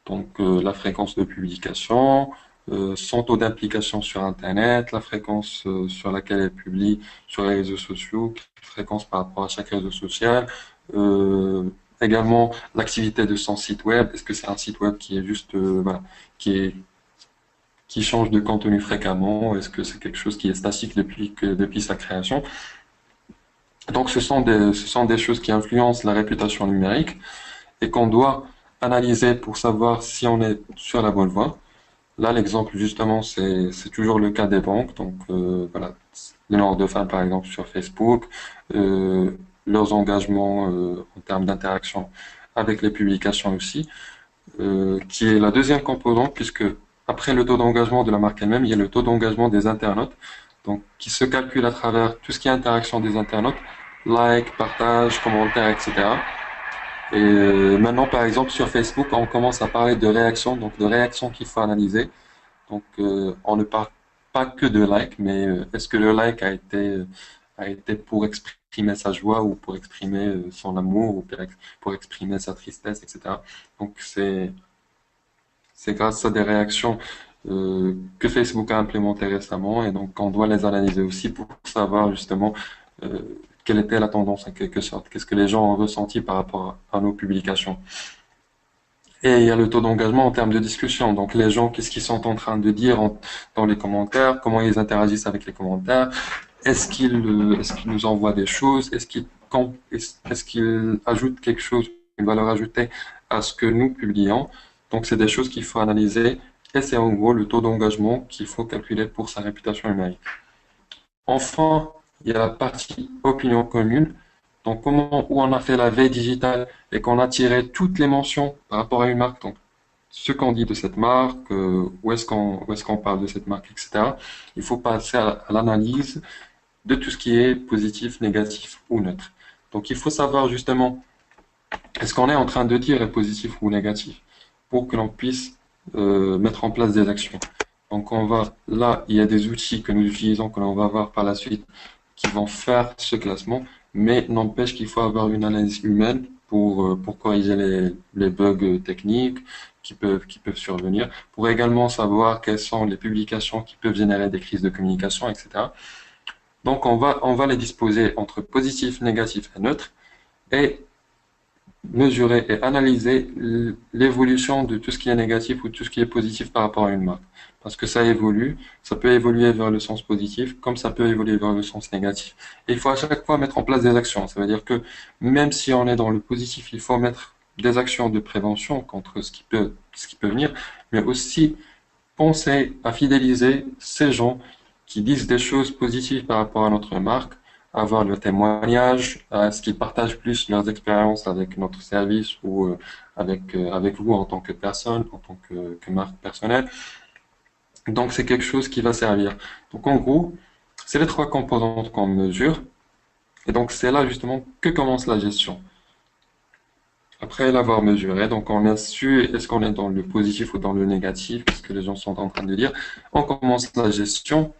Donc, la fréquence de publication, son taux d'implication sur Internet, la fréquence sur laquelle elle publie sur les réseaux sociaux, fréquence par rapport à chaque réseau social, euh, également l'activité de son site web. Est-ce que c'est un site web qui est juste, voilà, qui est, qui change de contenu fréquemment? Est-ce que c'est quelque chose qui est statique depuis sa création? Donc, ce sont des choses qui influencent la réputation numérique et qu'on doit analyser pour savoir si on est sur la bonne voie. Là, l'exemple, justement, c'est toujours le cas des banques. Donc, voilà, le nombre de fans, par exemple, sur Facebook, euh, leurs engagements en termes d'interaction avec les publications aussi, qui est la deuxième composante, puisque après le taux d'engagement de la marque elle-même, il y a le taux d'engagement des internautes, donc qui se calcule à travers tout ce qui est interaction des internautes, like, partage, commentaires, etc. Et maintenant, par exemple, sur Facebook, on commence à parler de réactions, donc de réactions qu'il faut analyser. Donc, on ne parle pas que de like, mais est-ce que le like a été pour exprimer sa joie ou pour exprimer son amour ou pour exprimer sa tristesse, etc. Donc, c'est grâce à des réactions que Facebook a implémentées récemment et donc on doit les analyser aussi pour savoir justement euh, quelle était la tendance en quelque sorte, qu'est-ce que les gens ont ressenti par rapport à nos publications. Et il y a le taux d'engagement en termes de discussion. Donc les gens, qu'est-ce qu'ils sont en train de dire dans les commentaires, comment ils interagissent avec les commentaires, est-ce qu'ils nous envoient des choses, est-ce qu'ils ajoutent quelque chose, une valeur ajoutée à ce que nous publions. Donc c'est des choses qu'il faut analyser et c'est en gros le taux d'engagement qu'il faut calculer pour sa réputation numérique. Enfin, il y a la partie opinion commune. Donc, où on a fait la veille digitale et qu'on a tiré toutes les mentions par rapport à une marque, donc ce qu'on dit de cette marque, où est-ce qu'on parle de cette marque, etc. Il faut passer à l'analyse de tout ce qui est positif, négatif ou neutre. Donc, il faut savoir justement, est-ce qu'on est en train de dire est positif ou négatif pour que l'on puisse mettre en place des actions. Donc, là, il y a des outils que nous utilisons, que l'on va voir par la suite, qui vont faire ce classement, mais n'empêche qu'il faut avoir une analyse humaine pour corriger les bugs techniques qui peuvent survenir, pour également savoir quelles sont les publications qui peuvent générer des crises de communication, etc. Donc, on va les disposer entre positif, négatif et neutre, et mesurer et analyser l'évolution de tout ce qui est négatif ou tout ce qui est positif par rapport à une marque. Parce que ça évolue, ça peut évoluer vers le sens positif, comme ça peut évoluer vers le sens négatif. Et il faut à chaque fois mettre en place des actions. Ça veut dire que même si on est dans le positif, il faut mettre des actions de prévention contre ce qui peut venir, mais aussi penser à fidéliser ces gens qui disent des choses positives par rapport à notre marque, avoir le témoignage, à ce qu'ils partagent plus leurs expériences avec notre service ou avec vous en tant que personne, en tant que marque personnelle. Donc c'est quelque chose qui va servir. Donc en gros, c'est les trois composantes qu'on mesure. Et donc c'est là justement que commence la gestion. Après l'avoir mesuré, donc on a su est-ce qu'on est dans le positif ou dans le négatif, ce que les gens sont en train de dire. On commence la gestion.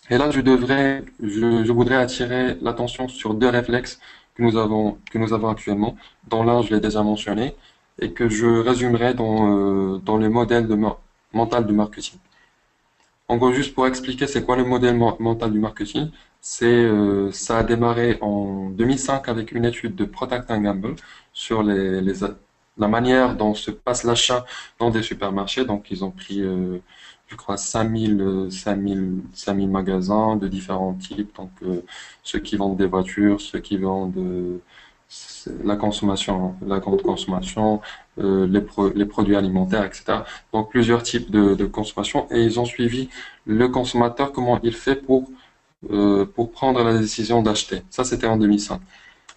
Et là, je voudrais attirer l'attention sur deux réflexes que nous avons actuellement, dont l'un, je l'ai déjà mentionné, et que je résumerai dans le modèle mental du marketing. En gros, juste pour expliquer c'est quoi le modèle mental du marketing, ça a démarré en 2005 avec une étude de Procter Gamble sur la manière dont se passe l'achat dans des supermarchés. Donc, ils ont pris, je crois, 5000 magasins de différents types. Donc, ceux qui vendent des voitures, ceux qui vendent la consommation, la grande consommation, les produits alimentaires, etc. Donc plusieurs types de consommation et ils ont suivi le consommateur, comment il fait pour prendre la décision d'acheter. Ça, c'était en 2005.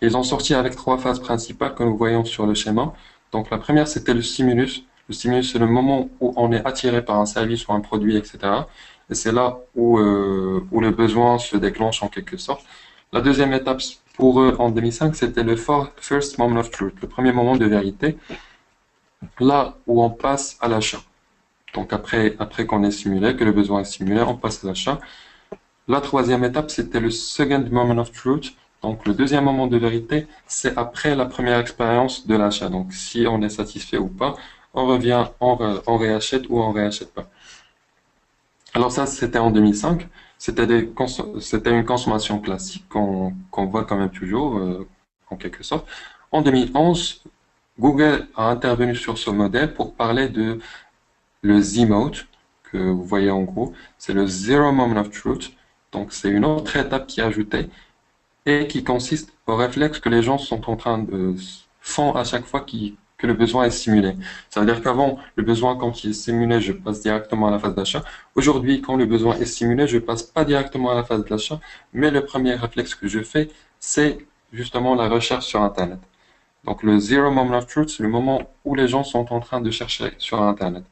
Ils ont sorti avec trois phases principales que nous voyons sur le schéma. Donc la première, c'était le stimulus. Le stimulus, c'est le moment où on est attiré par un service ou un produit, etc. Et c'est là où le besoin se déclenche en quelque sorte. La deuxième étape pour eux en 2005, c'était le first moment of truth, le premier moment de vérité, là où on passe à l'achat. Donc après qu'on est simulé, que le besoin est simulé, on passe à l'achat. La troisième étape, c'était le second moment of truth. Donc le deuxième moment de vérité, c'est après la première expérience de l'achat. Donc si on est satisfait ou pas, on revient, on réachète ou on réachète pas. Alors ça, c'était en 2005. C'était une consommation classique qu'on voit quand même toujours, en quelque sorte. En 2011, Google a intervenu sur ce modèle pour parler de le Z-Mode, que vous voyez en gros. C'est le Zero Moment of Truth. Donc c'est une autre étape qui est ajoutée et qui consiste au réflexe que les gens sont en train de font à chaque fois que le besoin est simulé. Ça veut dire qu'avant, le besoin, quand il est simulé, je passe directement à la phase d'achat. Aujourd'hui, quand le besoin est simulé, je passe pas directement à la phase d'achat, mais le premier réflexe que je fais, c'est justement la recherche sur Internet. Donc le Zero Moment of Truth, c'est le moment où les gens sont en train de chercher sur Internet.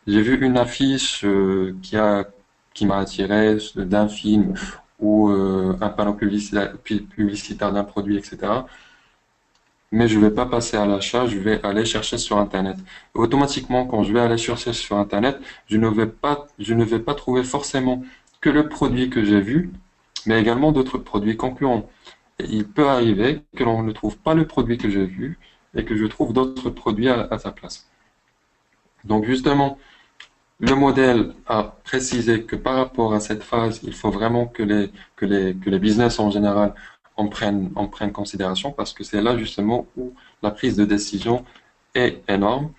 J'ai vu une affiche qui m'a attiré d'un film ou un panneau publicitaire d'un produit, etc. Mais je vais pas passer à l'achat, je vais aller chercher sur Internet. Automatiquement, quand je vais aller chercher sur Internet, je ne vais pas trouver forcément que le produit que j'ai vu, mais également d'autres produits concurrents. Et il peut arriver que l'on ne trouve pas le produit que j'ai vu et que je trouve d'autres produits à sa place. Donc justement, le modèle a précisé que par rapport à cette phase, il faut vraiment que les business en général en prennent considération parce que c'est là justement où la prise de décision est énorme.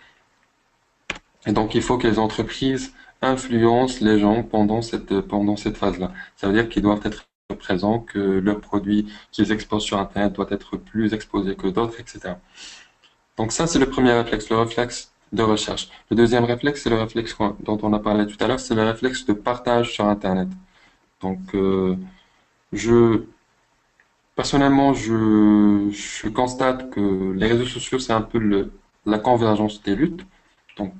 Et donc, il faut que les entreprises influencent les gens pendant cette phase-là. Ça veut dire qu'ils doivent être présents, que le produit qu'ils exposent sur Internet doit être plus exposé que d'autres, etc. Donc ça, c'est le premier réflexe, le réflexe de recherche. Le deuxième réflexe, c'est le réflexe dont on a parlé tout à l'heure, c'est le réflexe de partage sur Internet. Donc, je, personnellement, je constate que les réseaux sociaux, c'est un peu la convergence des luttes. Donc,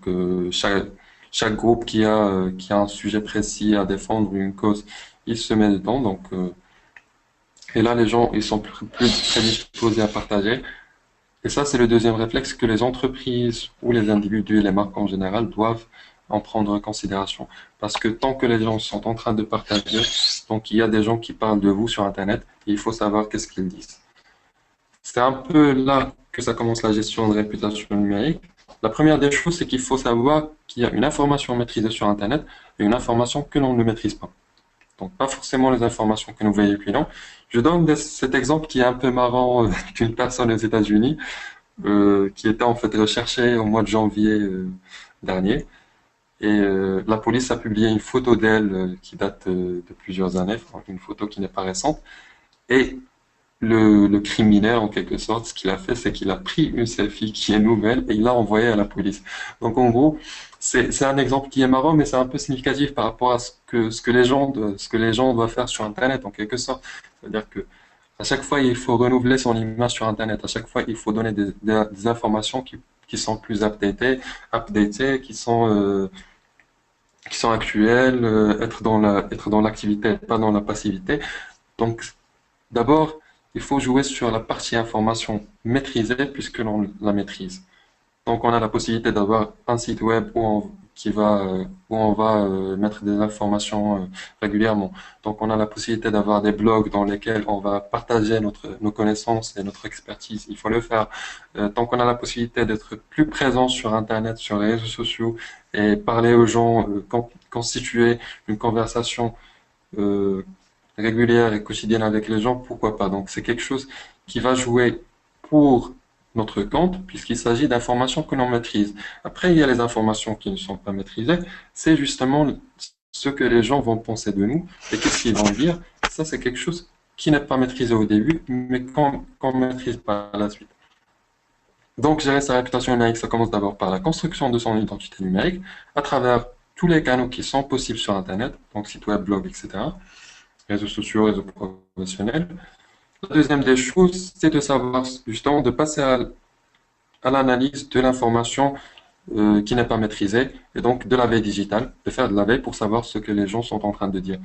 chaque groupe qui a un sujet précis à défendre, une cause, il se met dedans. Donc, et là, les gens, ils sont plus prédisposés à partager. Et ça, c'est le deuxième réflexe que les entreprises ou les individus, les marques en général, doivent en prendre en considération. Parce que tant que les gens sont en train de partager, donc il y a des gens qui parlent de vous sur Internet, et il faut savoir qu'est-ce qu'ils disent. C'est un peu là que ça commence la gestion de réputation numérique. La première des choses, c'est qu'il faut savoir qu'il y a une information maîtrisée sur Internet et une information que l'on ne maîtrise pas. Donc, pas forcément les informations que nous véhiculons. Je donne cet exemple qui est un peu marrant d'une personne aux États-Unis qui était en fait recherchée au mois de janvier dernier. Et la police a publié une photo d'elle qui date de plusieurs années, enfin, une photo qui n'est pas récente. Et le criminel, en quelque sorte, ce qu'il a fait, c'est qu'il a pris une selfie qui est nouvelle et il l'a envoyée à la police. Donc, en gros, c'est un exemple qui est marrant, mais c'est un peu significatif par rapport à ce que les gens doivent faire sur Internet, en quelque sorte. C'est-à-dire que à chaque fois, il faut renouveler son image sur Internet. À chaque fois, il faut donner des informations qui sont plus updatées, qui sont actuelles, être dans l'activité, pas dans la passivité. Donc, d'abord, il faut jouer sur la partie information maîtrisée puisque l'on la maîtrise. Donc, on a la possibilité d'avoir un site web où on va mettre des informations régulièrement. Donc, on a la possibilité d'avoir des blogs dans lesquels on va partager nos connaissances et notre expertise. Il faut le faire. Donc, on a la possibilité d'être plus présent sur Internet, sur les réseaux sociaux et parler aux gens, constituer une conversation euh, régulière et quotidienne avec les gens, pourquoi pas. Donc, c'est quelque chose qui va jouer pour notre compte, puisqu'il s'agit d'informations que l'on maîtrise. Après, il y a les informations qui ne sont pas maîtrisées. C'est justement ce que les gens vont penser de nous et qu'est-ce qu'ils vont dire. Ça, c'est quelque chose qui n'est pas maîtrisé au début, mais qu'on maîtrise par la suite. Donc, gérer sa réputation numérique, ça commence d'abord par la construction de son identité numérique à travers tous les canaux qui sont possibles sur Internet, donc site web, blog, etc., réseaux sociaux, réseaux professionnels. La deuxième des choses, c'est de savoir justement de passer à l'analyse de l'information qui n'est pas maîtrisée et donc de la veille digitale, de faire de la veille pour savoir ce que les gens sont en train de dire.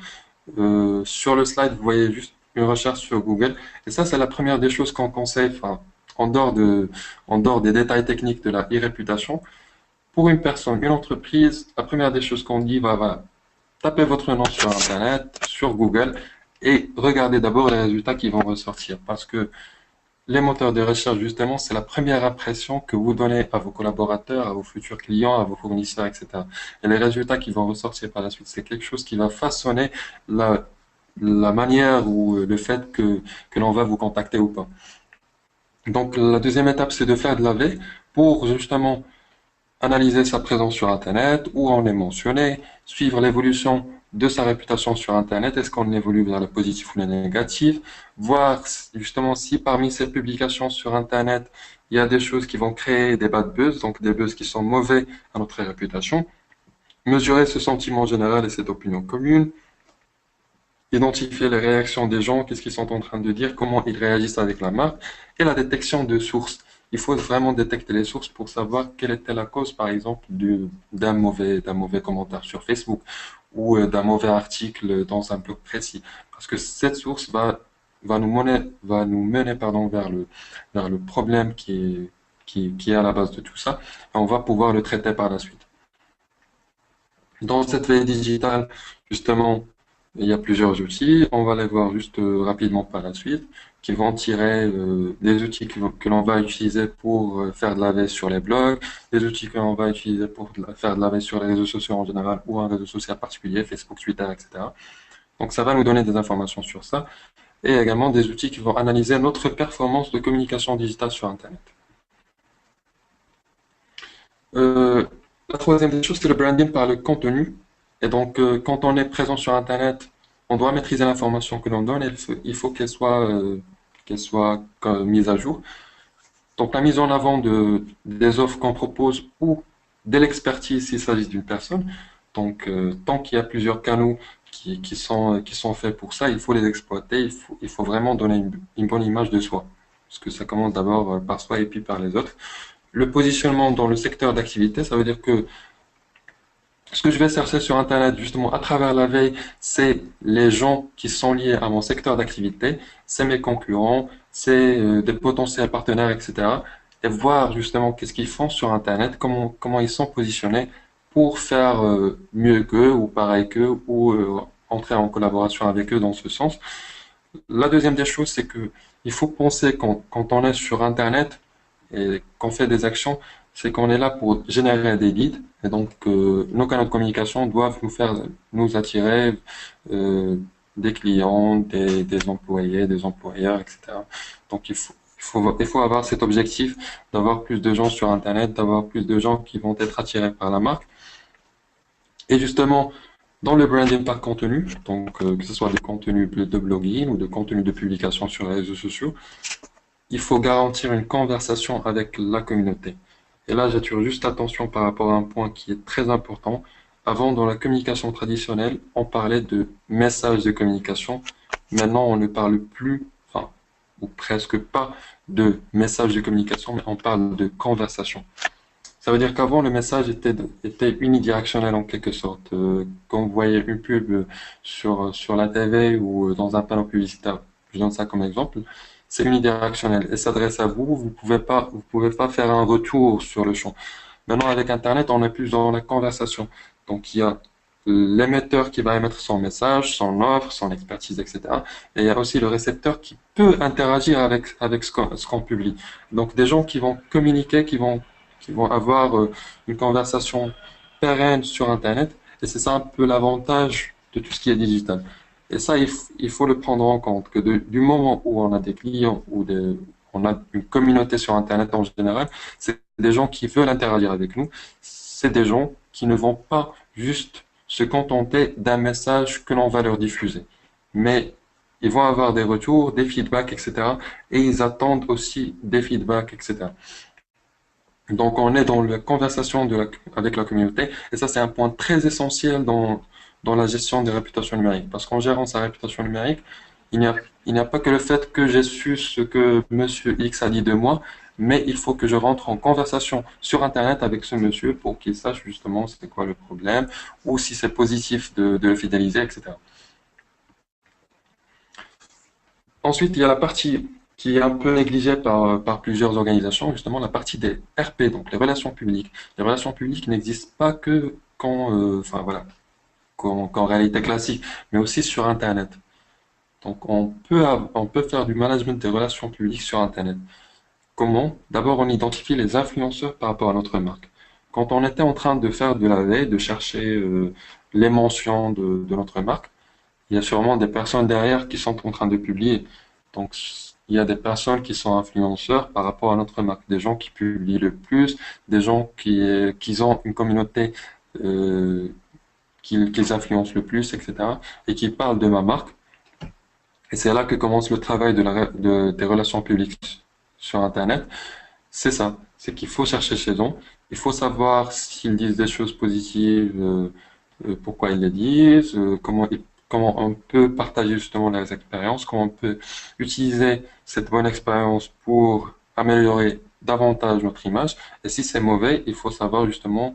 Sur le slide, vous voyez juste une recherche sur Google et ça, c'est la première des choses qu'on conseille, enfin, en dehors des détails techniques de la e-réputation. Pour une personne, une entreprise, la première des choses qu'on dit, va taper votre nom sur Internet, sur Google et regardez d'abord les résultats qui vont ressortir parce que les moteurs de recherche, justement, c'est la première impression que vous donnez à vos collaborateurs, à vos futurs clients, à vos fournisseurs, etc. Et les résultats qui vont ressortir par la suite, c'est quelque chose qui va façonner la, la manière ou le fait que l'on va vous contacter ou pas. Donc, la deuxième étape, c'est de faire de la veille pour justement analyser sa présence sur Internet, où on est mentionné, suivre l'évolution de sa réputation sur Internet, est-ce qu'on évolue vers le positif ou le négatif, voir justement si parmi ces publications sur Internet, il y a des choses qui vont créer des bad buzz, donc des buzz qui sont mauvais à notre réputation, mesurer ce sentiment général et cette opinion commune, identifier les réactions des gens, qu'est-ce qu'ils sont en train de dire, comment ils réagissent avec la marque, et la détection de sources. Il faut vraiment détecter les sources pour savoir quelle était la cause, par exemple, d'un mauvais commentaire sur Facebook ou d'un mauvais article dans un blog précis. Parce que cette source va nous mener pardon, vers le problème qui est à la base de tout ça, et on va pouvoir le traiter par la suite. Dans cette veille digitale, justement, il y a plusieurs outils. On va les voir juste rapidement par la suite, qui vont tirer des outils que l'on va utiliser pour faire de la veille sur les blogs, des outils que l'on va utiliser pour faire de la veille sur les réseaux sociaux en général ou un réseau social particulier, Facebook, Twitter, etc. Donc ça va nous donner des informations sur ça et également des outils qui vont analyser notre performance de communication digitale sur Internet. Euh, la troisième des choses, c'est le branding par le contenu. Et donc, quand on est présent sur Internet, on doit maîtriser l'information que l'on donne et il faut qu'elle soit mise à jour. Donc, la mise en avant des offres qu'on propose ou de l'expertise s'il s'agit d'une personne. Donc, tant qu'il y a plusieurs canaux qui sont faits pour ça, il faut les exploiter. Il faut vraiment donner une bonne image de soi. Parce que ça commence d'abord par soi et puis par les autres. Le positionnement dans le secteur d'activité, ça veut dire que ce que je vais chercher sur Internet, justement, à travers la veille, c'est les gens qui sont liés à mon secteur d'activité, c'est mes concurrents, c'est des potentiels partenaires, etc. Et voir justement qu'est-ce qu'ils font sur Internet, comment ils sont positionnés pour faire mieux qu'eux ou pareil qu'eux ou entrer en collaboration avec eux dans ce sens. La deuxième des choses, c'est que il faut penser quand on est sur Internet et qu'on fait des actions, c'est qu'on est là pour générer des leads. Et donc, nos canaux de communication doivent nous attirer euh, des clients, des employés, des employeurs, etc. Donc, il faut avoir cet objectif d'avoir plus de gens sur Internet, d'avoir plus de gens qui vont être attirés par la marque. Et justement, Dans le branding par contenu, donc que ce soit des contenus de blogging ou de contenus de publication sur les réseaux sociaux, il faut garantir une conversation avec la communauté. Et là, j'attire juste attention par rapport à un point qui est très important. Avant, dans la communication traditionnelle, on parlait de messages de communication. Maintenant, on ne parle plus, enfin, ou presque pas de messages de communication, mais on parle de conversation. Ça veut dire qu'avant, le message était unidirectionnel en quelque sorte. Quand vous voyez une pub sur la TV ou dans un panneau publicitaire, je donne ça comme exemple, c'est unidirectionnel et s'adresse à vous. Vous pouvez pas faire un retour sur le champ. Maintenant, avec Internet, on est plus dans la conversation. Donc, il y a l'émetteur qui va émettre son message, son offre, son expertise, etc. Et il y a aussi le récepteur qui peut interagir avec ce qu'on publie. Donc, des gens qui vont communiquer, qui vont avoir une conversation pérenne sur Internet. Et c'est ça un peu l'avantage de tout ce qui est digital. Et ça, il faut le prendre en compte, que du moment où on a des clients ou on a une communauté sur Internet en général, c'est des gens qui veulent interagir avec nous. C'est des gens qui ne vont pas juste se contenter d'un message que l'on va leur diffuser. Mais ils vont avoir des retours, des feedbacks, etc. Et ils attendent aussi des feedbacks, etc. Donc, on est dans la conversation avec la communauté. Et ça, c'est un point très essentiel dans la gestion des réputations numériques. Parce qu'en gérant sa réputation numérique, il n'y a, il n'y a pas que le fait que j'ai su ce que Monsieur X a dit de moi, mais il faut que je rentre en conversation sur Internet avec ce monsieur pour qu'il sache justement c'est quoi le problème, ou si c'est positif de le fidéliser, etc. Ensuite, il y a la partie qui est un peu négligée par plusieurs organisations, justement la partie des RP, donc les relations publiques. Les relations publiques n'existent pas que enfin voilà, qu'en réalité classique, mais aussi sur Internet. Donc on peut faire du management des relations publiques sur Internet. Comment? D'abord, on identifie les influenceurs par rapport à notre marque. Quand on était en train de faire de la veille, de chercher les mentions de notre marque, il y a sûrement des personnes derrière qui sont en train de publier. Donc, il y a des personnes qui sont influenceurs par rapport à notre marque, des gens qui publient le plus, des gens qui ont une communauté euh, qu'ils influencent le plus, etc., et qui parlent de ma marque. Et c'est là que commence le travail des relations publiques sur Internet. C'est ça, c'est qu'il faut chercher chez eux, il faut savoir s'ils disent des choses positives, pourquoi ils les disent, comment on peut partager justement les expériences, comment on peut utiliser cette bonne expérience pour améliorer davantage notre image. Et si c'est mauvais, il faut savoir justement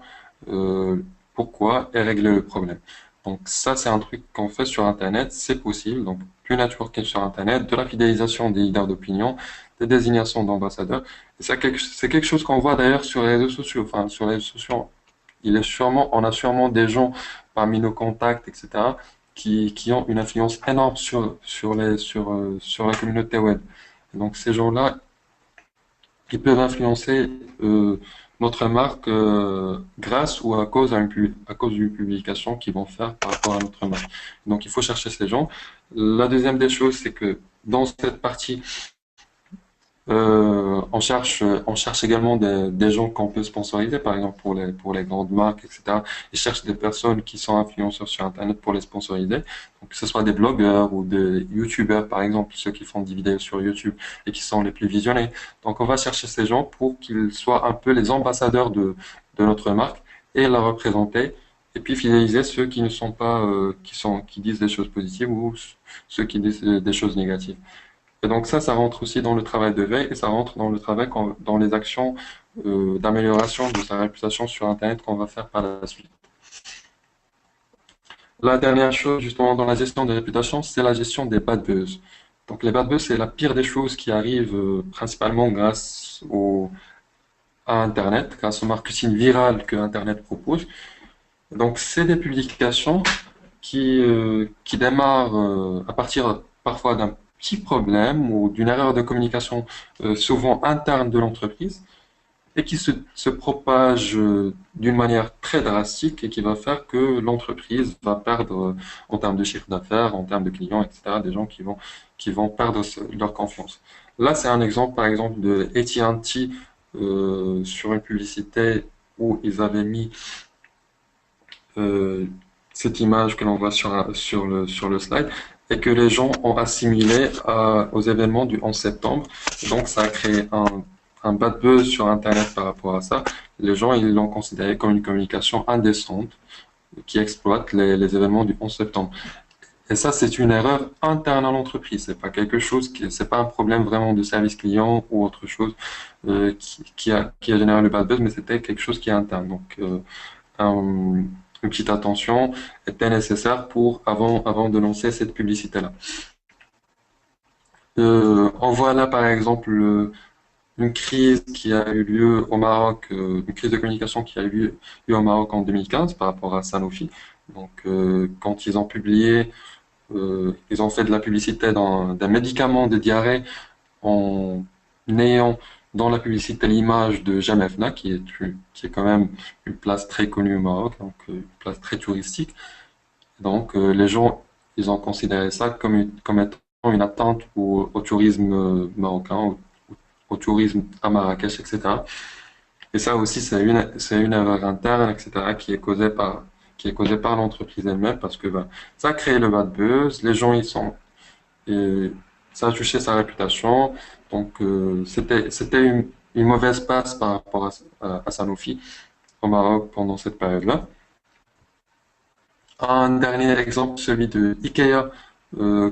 euh, pourquoi et régler le problème. Donc ça, c'est un truc qu'on fait sur Internet, c'est possible. Donc du networking sur Internet, de la fidélisation des leaders d'opinion, des désignations d'ambassadeurs. Et c'est quelque chose qu'on voit d'ailleurs sur les réseaux sociaux. Enfin, sur les réseaux sociaux, on a sûrement des gens parmi nos contacts, etc., qui ont une influence énorme sur la communauté web. Et donc ces gens-là, ils peuvent influencer notre marque grâce ou à cause à cause d'une publication qu'ils vont faire par rapport à notre marque. Donc il faut chercher ces gens. La deuxième des choses, c'est que dans cette partie on cherche également des gens qu'on peut sponsoriser, par exemple pour les grandes marques, etc. Ils cherchent des personnes qui sont influenceurs sur Internet pour les sponsoriser. Donc, que ce soit des blogueurs ou des YouTubeurs, par exemple, ceux qui font des vidéos sur YouTube et qui sont les plus visionnés. Donc, on va chercher ces gens pour qu'ils soient un peu les ambassadeurs de notre marque et la représenter. Et puis fidéliser ceux qui ne sont pas, qui disent des choses positives ou ceux qui disent des choses négatives. Et donc ça rentre aussi dans le travail de veille et ça rentre dans le travail, dans les actions d'amélioration de sa réputation sur Internet qu'on va faire par la suite. La dernière chose, justement, dans la gestion des réputations, c'est la gestion des bad buzz. Donc les bad buzz, c'est la pire des choses qui arrivent principalement à Internet, grâce au marketing viral que Internet propose. Donc c'est des publications qui démarrent à partir parfois d'un petit problème ou d'une erreur de communication souvent interne de l'entreprise et qui se propage d'une manière très drastique et qui va faire que l'entreprise va perdre en termes de chiffre d'affaires, en termes de clients, etc., des gens qui vont perdre leur confiance. Là, c'est un exemple, par exemple, de AT&T sur une publicité où ils avaient mis euh, cette image que l'on voit sur le slide et que les gens ont assimilé aux événements du 11 septembre. Donc, ça a créé un bad buzz sur Internet par rapport à ça. Les gens, ils l'ont considéré comme une communication indécente qui exploite les événements du 11 septembre. Et ça, c'est une erreur interne à l'entreprise. C'est pas quelque chose c'est pas un problème vraiment de service client ou autre chose qui a généré le bad buzz, mais c'était quelque chose qui est interne. Donc, un- une petite attention était nécessaire avant de lancer cette publicité-là. On voit là, par exemple, une crise qui a eu lieu au Maroc, une crise de communication qui a eu lieu au Maroc en 2015 par rapport à Sanofi. Donc, quand ils ont publié, ils ont fait de la publicité d'un médicament de diarrhée en ayant dans la publicité l'image de Jamefna, qui est quand même une place très connue au Maroc, donc une place très touristique. Donc les gens, ils ont considéré ça comme étant une atteinte au tourisme marocain, au tourisme à Marrakech, etc. Et ça aussi, c'est une erreur interne, etc., qui est causée par l'entreprise elle-même, parce que ben, ça a créé le bad buzz, les gens, et ça a touché sa réputation. Donc, c'était une mauvaise passe par rapport à Sanofi au Maroc pendant cette période-là. Un dernier exemple, celui de Ikea,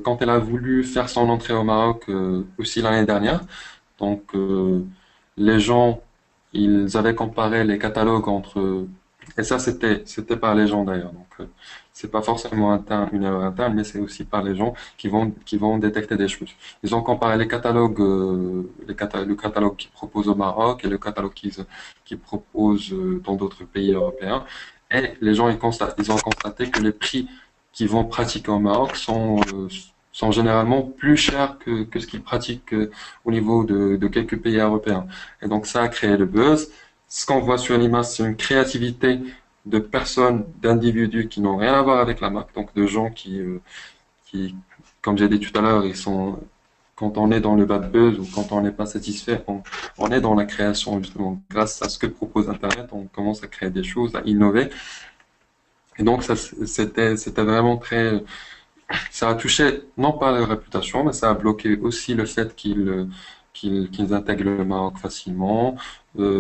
quand elle a voulu faire son entrée au Maroc aussi l'année dernière. Donc, les gens, ils avaient comparé les catalogues entre, et ça c'était par les gens d'ailleurs. Donc, c'est pas forcément une erreur interne, mais c'est aussi par les gens qui vont détecter des choses. Ils ont comparé les catalogues, le catalogue qu'ils proposent au Maroc et le catalogue qu'ils proposent dans d'autres pays européens. Et les gens, ils ont constaté que les prix qu'ils vont pratiquer au Maroc sont généralement plus chers que ce qu'ils pratiquent au niveau de quelques pays européens. Et donc ça a créé le buzz. Ce qu'on voit sur l'image, c'est une créativité de personnes, d'individus qui n'ont rien à voir avec la marque, donc de gens qui comme j'ai dit tout à l'heure, quand on est dans le bad buzz ou quand on n'est pas satisfait, on est dans la création justement. Grâce à ce que propose Internet, on commence à créer des choses, à innover. Et donc ça, c'était vraiment très, ça a touché non pas leur réputation, mais ça a bloqué aussi le fait qu'ils intègrent le Maroc facilement.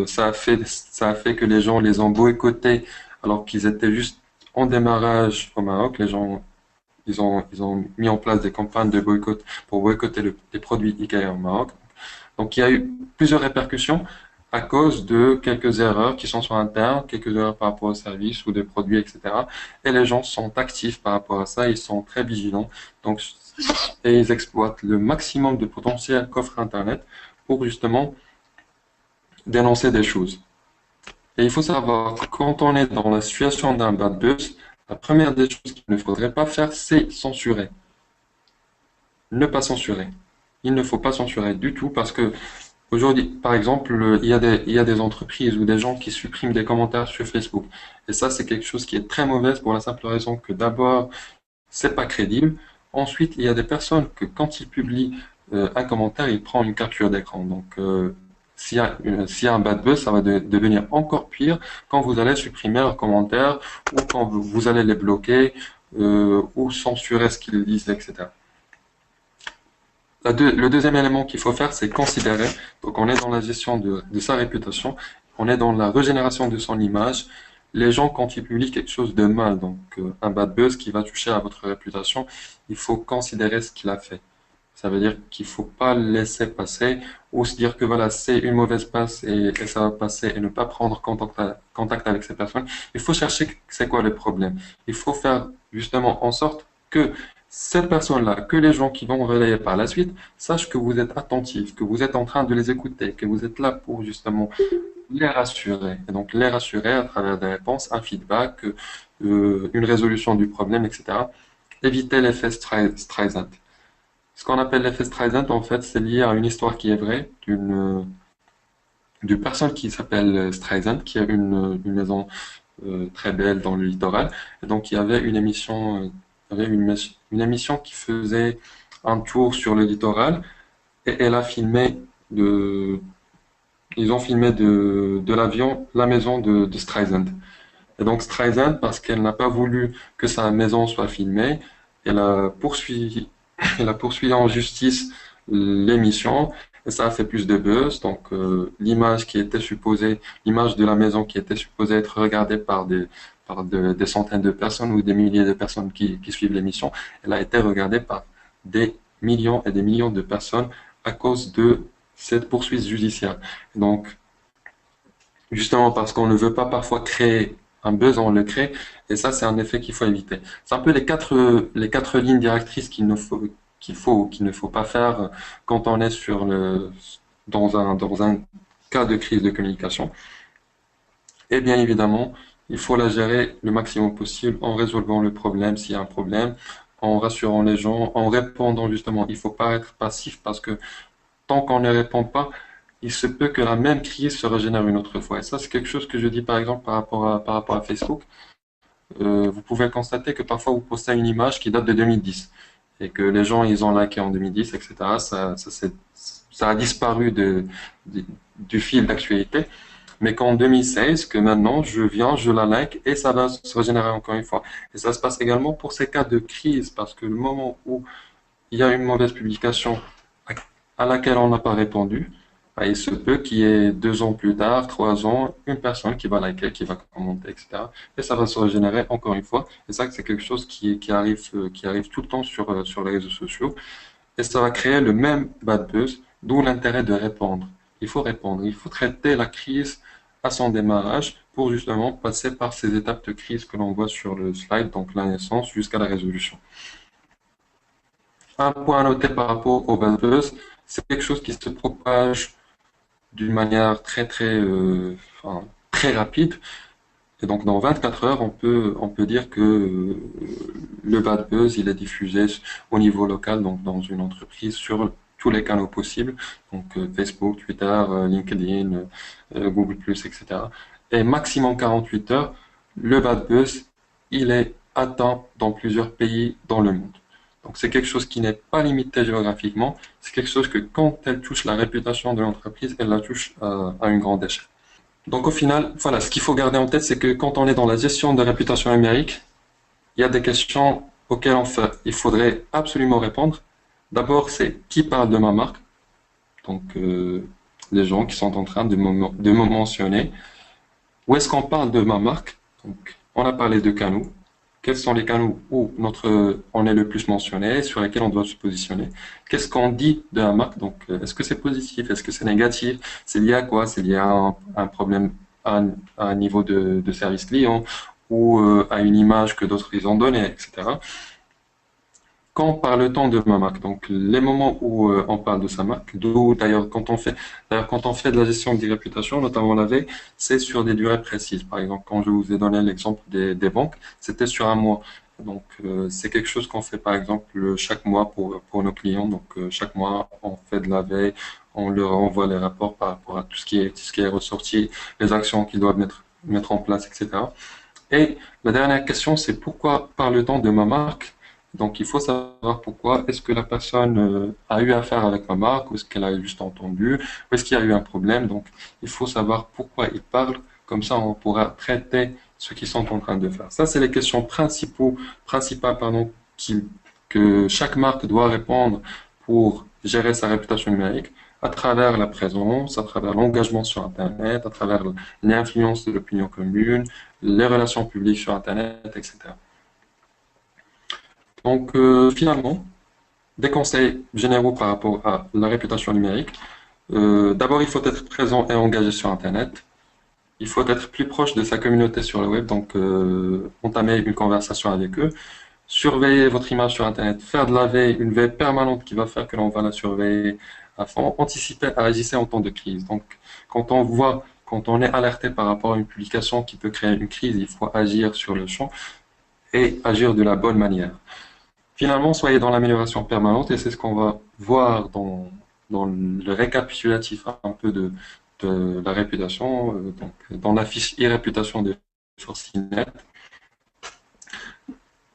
Ça a fait que les gens les ont boycottés alors qu'ils étaient juste en démarrage au Maroc. Les gens, ils ont mis en place des campagnes de boycott pour boycotter les produits IKEA au Maroc. Donc il y a eu plusieurs répercussions à cause de quelques erreurs qui sont sur interne, quelques erreurs par rapport au service ou des produits, etc. Et les gens sont actifs par rapport à ça, ils sont très vigilants. Donc, et ils exploitent le maximum de potentiel qu'offre Internet pour justement dénoncer des choses. Et il faut savoir que quand on est dans la situation d'un bad buzz, la première des choses qu'il ne faudrait pas faire, c'est censurer. Ne pas censurer. Il ne faut pas censurer du tout parce que aujourd'hui, par exemple, il y a des entreprises ou des gens qui suppriment des commentaires sur Facebook. Et ça, c'est quelque chose qui est très mauvais pour la simple raison que d'abord, c'est pas crédible. Ensuite, il y a des personnes que quand ils publient un commentaire, ils prennent une capture d'écran. Donc, s'il y a un bad buzz, ça va devenir encore pire quand vous allez supprimer leurs commentaires ou quand vous allez les bloquer ou censurer ce qu'ils disent, etc. Le deuxième élément qu'il faut faire, c'est considérer. Donc, on est dans la gestion de sa réputation, on est dans la régénération de son image. Les gens, quand ils publient quelque chose de mal, donc un bad buzz qui va toucher à votre réputation, il faut considérer ce qu'il a fait. Ça veut dire qu'il faut pas le laisser passer ou se dire que voilà, c'est une mauvaise passe et ça va passer et ne pas prendre contact avec ces personnes. Il faut chercher c'est quoi le problème. Il faut faire justement en sorte que cette personne-là, que les gens qui vont relayer par la suite, sachent que vous êtes attentif, que vous êtes en train de les écouter, que vous êtes là pour justement les rassurer. Et donc les rassurer à travers des réponses, un feedback, une résolution du problème, etc. Éviter l'effet Streisand. Ce qu'on appelle l'effet Streisand, en fait, c'est lié à une histoire qui est vraie d'une personne qui s'appelle Streisand, qui a une maison très belle dans le littoral. Et donc, il y avait il y avait une émission qui faisait un tour sur le littoral et elle a filmé de, ils ont filmé de l'avion la maison de Streisand. Et donc Streisand, parce qu'elle n'a pas voulu que sa maison soit filmée, elle a poursuivi, elle a poursuivi en justice l'émission et ça a fait plus de buzz. Donc l'image de la maison qui était supposée être regardée par des centaines de personnes ou des milliers de personnes qui suivent l'émission, elle a été regardée par des millions et des millions de personnes à cause de cette poursuite judiciaire. Donc justement parce qu'on ne veut pas parfois créer un buzz, on le crée, et ça, c'est un effet qu'il faut éviter. C'est un peu les quatre lignes directrices qu'il ne faut pas faire quand on est dans un cas de crise de communication. Et bien évidemment, il faut la gérer le maximum possible en résolvant le problème s'il y a un problème, en rassurant les gens, en répondant justement. Il ne faut pas être passif parce que tant qu'on ne répond pas, il se peut que la même crise se régénère une autre fois. Et ça, c'est quelque chose que je dis par exemple par rapport à Facebook. Vous pouvez constater que parfois vous postez une image qui date de 2010 et que les gens ils ont liké en 2010, etc. Ça a disparu du fil d'actualité. Mais qu'en 2016, que maintenant je viens, je la like et ça va se régénérer encore une fois. Et ça se passe également pour ces cas de crise parce que le moment où il y a une mauvaise publication à laquelle on n'a pas répondu, bah, il se peut qu'il y ait 2 ans plus tard, 3 ans, une personne qui va liker, qui va commenter, etc. Et ça va se régénérer encore une fois. Et ça, c'est quelque chose qui arrive tout le temps sur les réseaux sociaux. Et ça va créer le même bad buzz, d'où l'intérêt de répondre. Il faut répondre, il faut traiter la crise à son démarrage pour justement passer par ces étapes de crise que l'on voit sur le slide, donc la naissance jusqu'à la résolution. Un point à noter par rapport au bad buzz, c'est quelque chose qui se propage d'une manière enfin, très rapide. Et donc, dans 24 heures, on peut dire que le bad buzz, il est diffusé au niveau local, donc dans une entreprise, sur tous les canaux possibles, donc Facebook, Twitter, LinkedIn, Google+, etc. Et maximum 48 heures, le bad buzz, il est atteint dans plusieurs pays dans le monde. Donc, c'est quelque chose qui n'est pas limité géographiquement, c'est quelque chose que quand elle touche la réputation de l'entreprise, elle la touche à une grande échelle. Donc au final, voilà, ce qu'il faut garder en tête, c'est que quand on est dans la gestion de réputation numérique, il y a des questions auxquelles il faudrait absolument répondre. D'abord, c'est qui parle de ma marque? Donc les gens qui sont en train de me mentionner. Où est-ce qu'on parle de ma marque? Donc on a parlé de canaux. Quels sont les canaux où on est le plus mentionné, sur lesquels on doit se positionner? Qu'est-ce qu'on dit de la marque? Donc, est-ce que c'est positif? Est-ce que c'est négatif? C'est lié à quoi? C'est lié à un problème, à un niveau de service client ou à une image que d'autres ils ont donnée, etc. Quand parle-t-on de ma marque? Donc, les moments où on parle de sa marque, d'où d'ailleurs quand on fait de la gestion de réputation, notamment la veille, c'est sur des durées précises. Par exemple, quand je vous ai donné l'exemple des banques, c'était sur un mois. Donc, c'est quelque chose qu'on fait par exemple chaque mois pour nos clients. Donc, chaque mois, on fait de la veille, on leur envoie les rapports par rapport à tout ce qui est ressorti, les actions qu'ils doivent mettre en place, etc. Et la dernière question, c'est pourquoi parle-t-on de ma marque? Donc, il faut savoir pourquoi. Est-ce que la personne a eu affaire avec ma marque ou est-ce qu'elle a juste entendu ou est-ce qu'il y a eu un problème? Donc, il faut savoir pourquoi ils parlent. Comme ça, on pourra traiter ce qu'ils sont en train de faire. Ça, c'est les questions principales, pardon, que chaque marque doit répondre pour gérer sa réputation numérique à travers la présence, à travers l'engagement sur Internet, à travers l'influence de l'opinion commune, les relations publiques sur Internet, etc. Donc, finalement, des conseils généraux par rapport à la réputation numérique. D'abord, il faut être présent et engagé sur Internet. Il faut être plus proche de sa communauté sur le web, donc entamer une conversation avec eux. Surveiller votre image sur Internet, faire de la veille, une veille permanente qui va faire que l'on va la surveiller à fond. Anticiper, agir en temps de crise. Donc, quand on est alerté par rapport à une publication qui peut créer une crise, il faut agir sur le champ et agir de la bonne manière. Finalement, soyez dans l'amélioration permanente et c'est ce qu'on va voir dans le récapitulatif un peu de la réputation, donc dans la fiche e-réputation de Fortinet.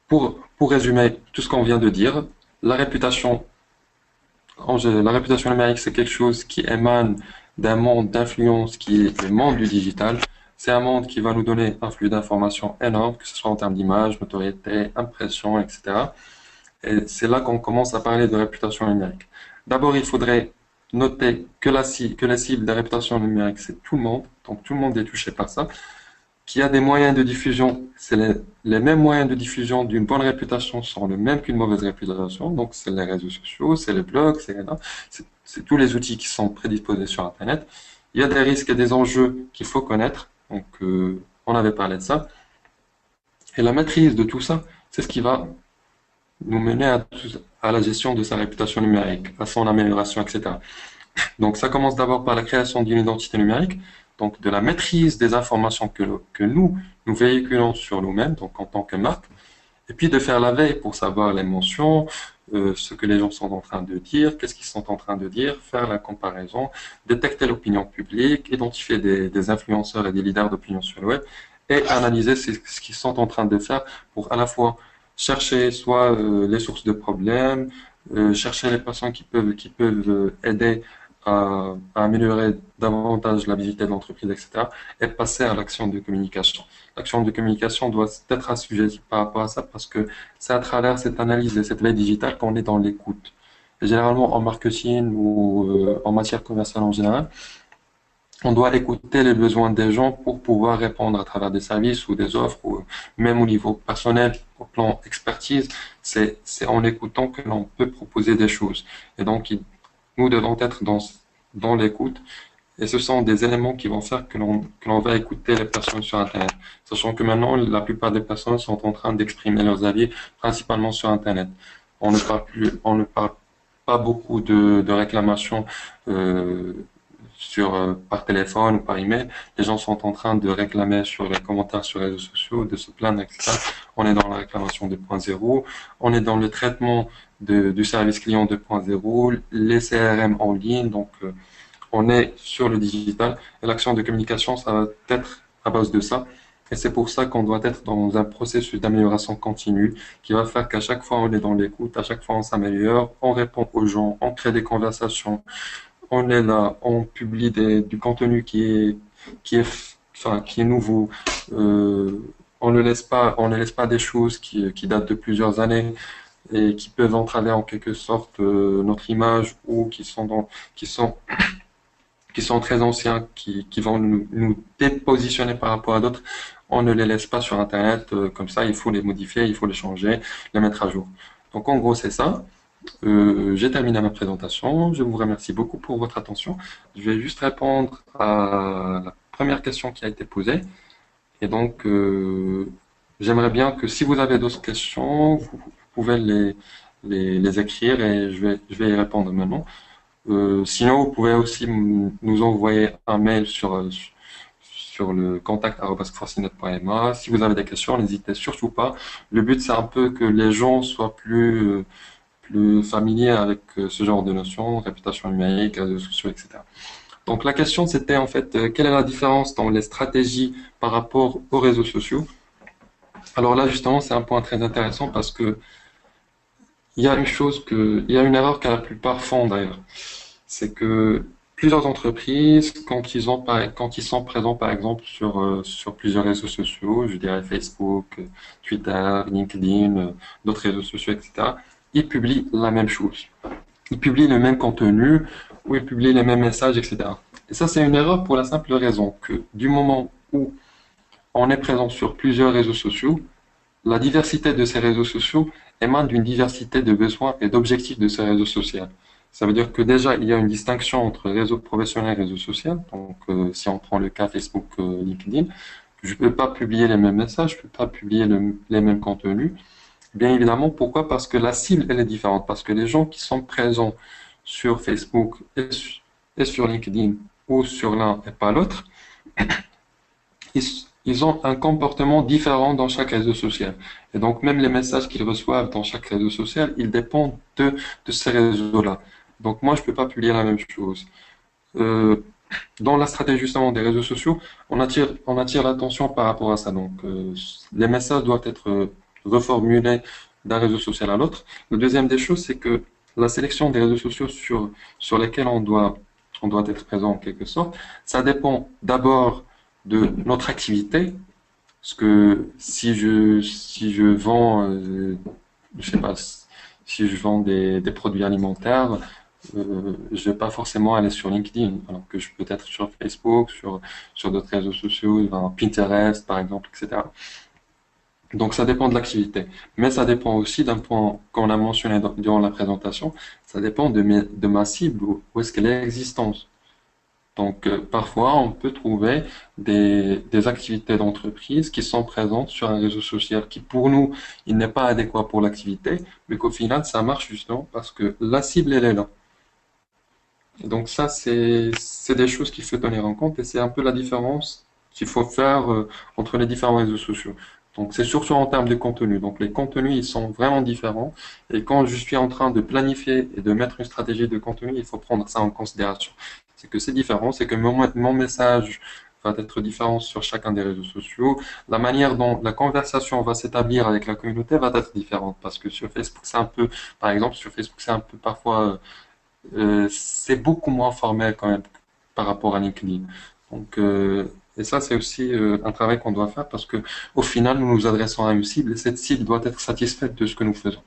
Pour résumer tout ce qu'on vient de dire, la réputation numérique, c'est quelque chose qui émane d'un monde d'influence qui est le monde du digital. C'est un monde qui va nous donner un flux d'informations énorme, que ce soit en termes d'image, notoriété, impression, etc. Et c'est là qu'on commence à parler de réputation numérique. D'abord, il faudrait noter que que la cible de la réputation numérique, c'est tout le monde, donc tout le monde est touché par ça, qu'il y a des moyens de diffusion, c'est les mêmes moyens de diffusion d'une bonne réputation sont les mêmes qu'une mauvaise réputation, donc c'est les réseaux sociaux, c'est les blogs, c'est tous les outils qui sont prédisposés sur Internet. Il y a des risques et des enjeux qu'il faut connaître, donc on avait parlé de ça, et la maîtrise de tout ça, c'est ce qui va nous mener à la gestion de sa réputation numérique, à son amélioration, etc. Donc ça commence d'abord par la création d'une identité numérique, donc de la maîtrise des informations que nous véhiculons sur nous-mêmes, donc en tant que marque, et puis de faire la veille pour savoir les mentions, ce que les gens sont en train de dire, qu'est-ce qu'ils sont en train de dire, faire la comparaison, détecter l'opinion publique, identifier des influenceurs et des leaders d'opinion sur le web, et analyser ce qu'ils sont en train de faire pour à la fois chercher soit les sources de problèmes, chercher les personnes qui peuvent aider à améliorer davantage la visibilité de l'entreprise, etc., et passer à l'action de communication. L'action de communication doit être assujettie par rapport à ça parce que c'est à travers cette analyse et cette veille digitale qu'on est dans l'écoute. Et généralement, en marketing ou en matière commerciale en général, on doit écouter les besoins des gens pour pouvoir répondre à travers des services ou des offres, ou même au niveau personnel, au plan expertise, c'est en écoutant que l'on peut proposer des choses. Et donc, nous devons être dans l'écoute. Et ce sont des éléments qui vont faire que l'on va écouter les personnes sur Internet. Sachant que maintenant, la plupart des personnes sont en train d'exprimer leurs avis, principalement sur Internet. On ne parle pas beaucoup de réclamations par téléphone ou par email. Les gens sont en train de réclamer sur les commentaires sur les réseaux sociaux, de se plaindre, etc. On est dans la réclamation 2.0. On est dans le traitement du service client 2.0, les CRM en ligne. Donc, on est sur le digital et l'action de communication, ça va être à base de ça. Et c'est pour ça qu'on doit être dans un processus d'amélioration continue qui va faire qu'à chaque fois on est dans l'écoute, à chaque fois on s'améliore, on répond aux gens, on crée des conversations, on est là, on publie du contenu qui est nouveau. On ne laisse pas des choses qui datent de plusieurs années et qui peuvent entraver en quelque sorte notre image ou qui sont très anciens, qui vont nous dépositionner par rapport à d'autres. On ne les laisse pas sur Internet comme ça, il faut les modifier, il faut les changer, les mettre à jour. Donc en gros, c'est ça. J'ai terminé ma présentation. Je vous remercie beaucoup pour votre attention. Je vais juste répondre à la première question qui a été posée. Et donc, j'aimerais bien que si vous avez d'autres questions, vous pouvez les écrire et je vais y répondre maintenant. Sinon, vous pouvez aussi nous envoyer un mail sur le contact@fortinet.ma. Si vous avez des questions, n'hésitez surtout pas. Le but, c'est un peu que les gens soient plus familiers avec ce genre de notions, réputation numérique, réseaux sociaux, etc. Donc la question, c'était en fait, quelle est la différence dans les stratégies par rapport aux réseaux sociaux? Alors là, justement, c'est un point très intéressant parce que il y a une erreur que la plupart font d'ailleurs. C'est que plusieurs entreprises, quand ils sont présents par exemple sur plusieurs réseaux sociaux, je dirais Facebook, Twitter, LinkedIn, d'autres réseaux sociaux, etc., ils publient la même chose. Ils publient le même contenu ou ils publient les mêmes messages, etc. Et ça, c'est une erreur pour la simple raison que du moment où on est présent sur plusieurs réseaux sociaux, la diversité de ces réseaux sociaux émane d'une diversité de besoins et d'objectifs de ces réseaux sociaux. Ça veut dire que déjà, il y a une distinction entre réseau professionnel et réseau social. Donc, si on prend le cas Facebook, LinkedIn, je ne peux pas publier les mêmes messages, je ne peux pas publier les mêmes contenus. Bien évidemment, pourquoi? Parce que la cible, elle est différente. Parce que les gens qui sont présents sur Facebook et sur LinkedIn ou sur l'un et pas l'autre, ils ont un comportement différent dans chaque réseau social. Et donc, même les messages qu'ils reçoivent dans chaque réseau social, ils dépendent de ces réseaux-là. Donc, moi, je ne peux pas publier la même chose. Euh, dans la stratégie justement des réseaux sociaux, on attire l'attention par rapport à ça. Donc, les messages doivent être reformulés d'un réseau social à l'autre. Le deuxième des choses, c'est que la sélection des réseaux sociaux sur lesquels on doit être présent en quelque sorte, ça dépend d'abord de notre activité. Parce que si je vends, je sais pas, si je vends des produits alimentaires, je vais pas forcément aller sur LinkedIn, alors que je peux être sur Facebook, sur d'autres réseaux sociaux, enfin, Pinterest par exemple, etc. Donc ça dépend de l'activité. Mais ça dépend aussi d'un point qu'on a mentionné durant la présentation, ça dépend de ma cible, où est-ce qu'elle est existante. Donc, parfois, on peut trouver des activités d'entreprise qui sont présentes sur un réseau social qui, pour nous, il n'est pas adéquat pour l'activité, mais qu'au final, ça marche justement parce que la cible, elle est là. Et donc, ça, c'est des choses qu'il faut tenir en compte et c'est un peu la différence qu'il faut faire entre les différents réseaux sociaux. Donc, c'est surtout en termes de contenu. Donc, les contenus, ils sont vraiment différents. Et quand je suis en train de planifier et de mettre une stratégie de contenu, il faut prendre ça en considération. C'est que c'est différent, c'est que mon message va être différent sur chacun des réseaux sociaux. La manière dont la conversation va s'établir avec la communauté va être différente parce que sur Facebook, c'est un peu, par exemple, sur Facebook, c'est un peu parfois c'est beaucoup moins formel quand même par rapport à LinkedIn. Donc, et ça, c'est aussi un travail qu'on doit faire parce que au final, nous nous adressons à une cible et cette cible doit être satisfaite de ce que nous faisons.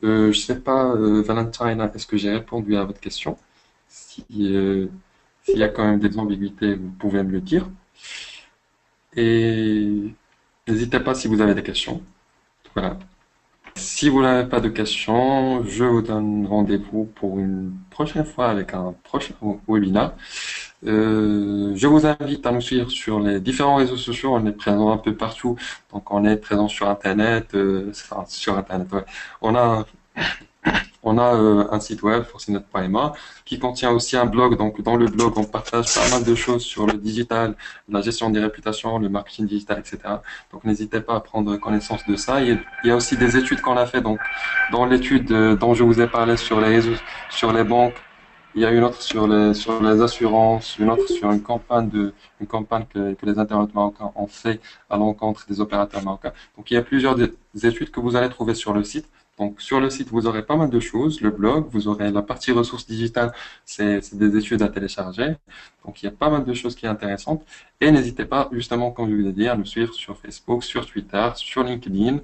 Je sais pas, Valentina, est-ce que j'ai répondu à votre question? Si, s'il y a quand même des ambiguïtés, vous pouvez me le dire. Et n'hésitez pas si vous avez des questions. Voilà. Si vous n'avez pas de questions, je vous donne rendez-vous pour une prochaine fois avec un prochain webinaire. Je vous invite à nous suivre sur les différents réseaux sociaux. On est présent un peu partout. Donc, on est présent sur Internet, enfin, sur Internet, ouais. On a on a un site web, forcinet.ma, qui contient aussi un blog. Donc, dans le blog, on partage pas mal de choses sur le digital, la gestion des réputations, le marketing digital, etc. Donc, n'hésitez pas à prendre connaissance de ça. Il y a aussi des études qu'on a fait. Donc, dans l'étude dont je vous ai parlé sur les réseaux, sur les banques, il y a une autre sur les assurances, une autre sur une campagne que les internautes marocains ont fait à l'encontre des opérateurs marocains. Donc, il y a plusieurs des études que vous allez trouver sur le site. Donc, sur le site, vous aurez pas mal de choses. Le blog, vous aurez la partie ressources digitales, c'est des études à télécharger. Donc, il y a pas mal de choses qui sont intéressantes. Et n'hésitez pas, justement, comme je vous l'ai dit, à nous suivre sur Facebook, sur Twitter, sur LinkedIn,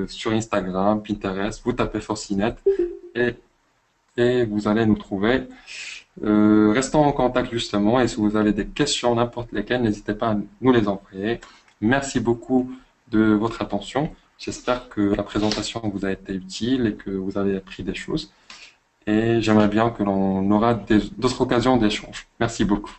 sur Instagram, Pinterest. Vous tapez Forcinet et, et vous allez nous trouver. Restons en contact, justement. Et si vous avez des questions, n'importe lesquelles, n'hésitez pas à nous les envoyer. Merci beaucoup de votre attention. J'espère que la présentation vous a été utile et que vous avez appris des choses. Et j'aimerais bien que l'on aura d'autres occasions d'échange. Merci beaucoup.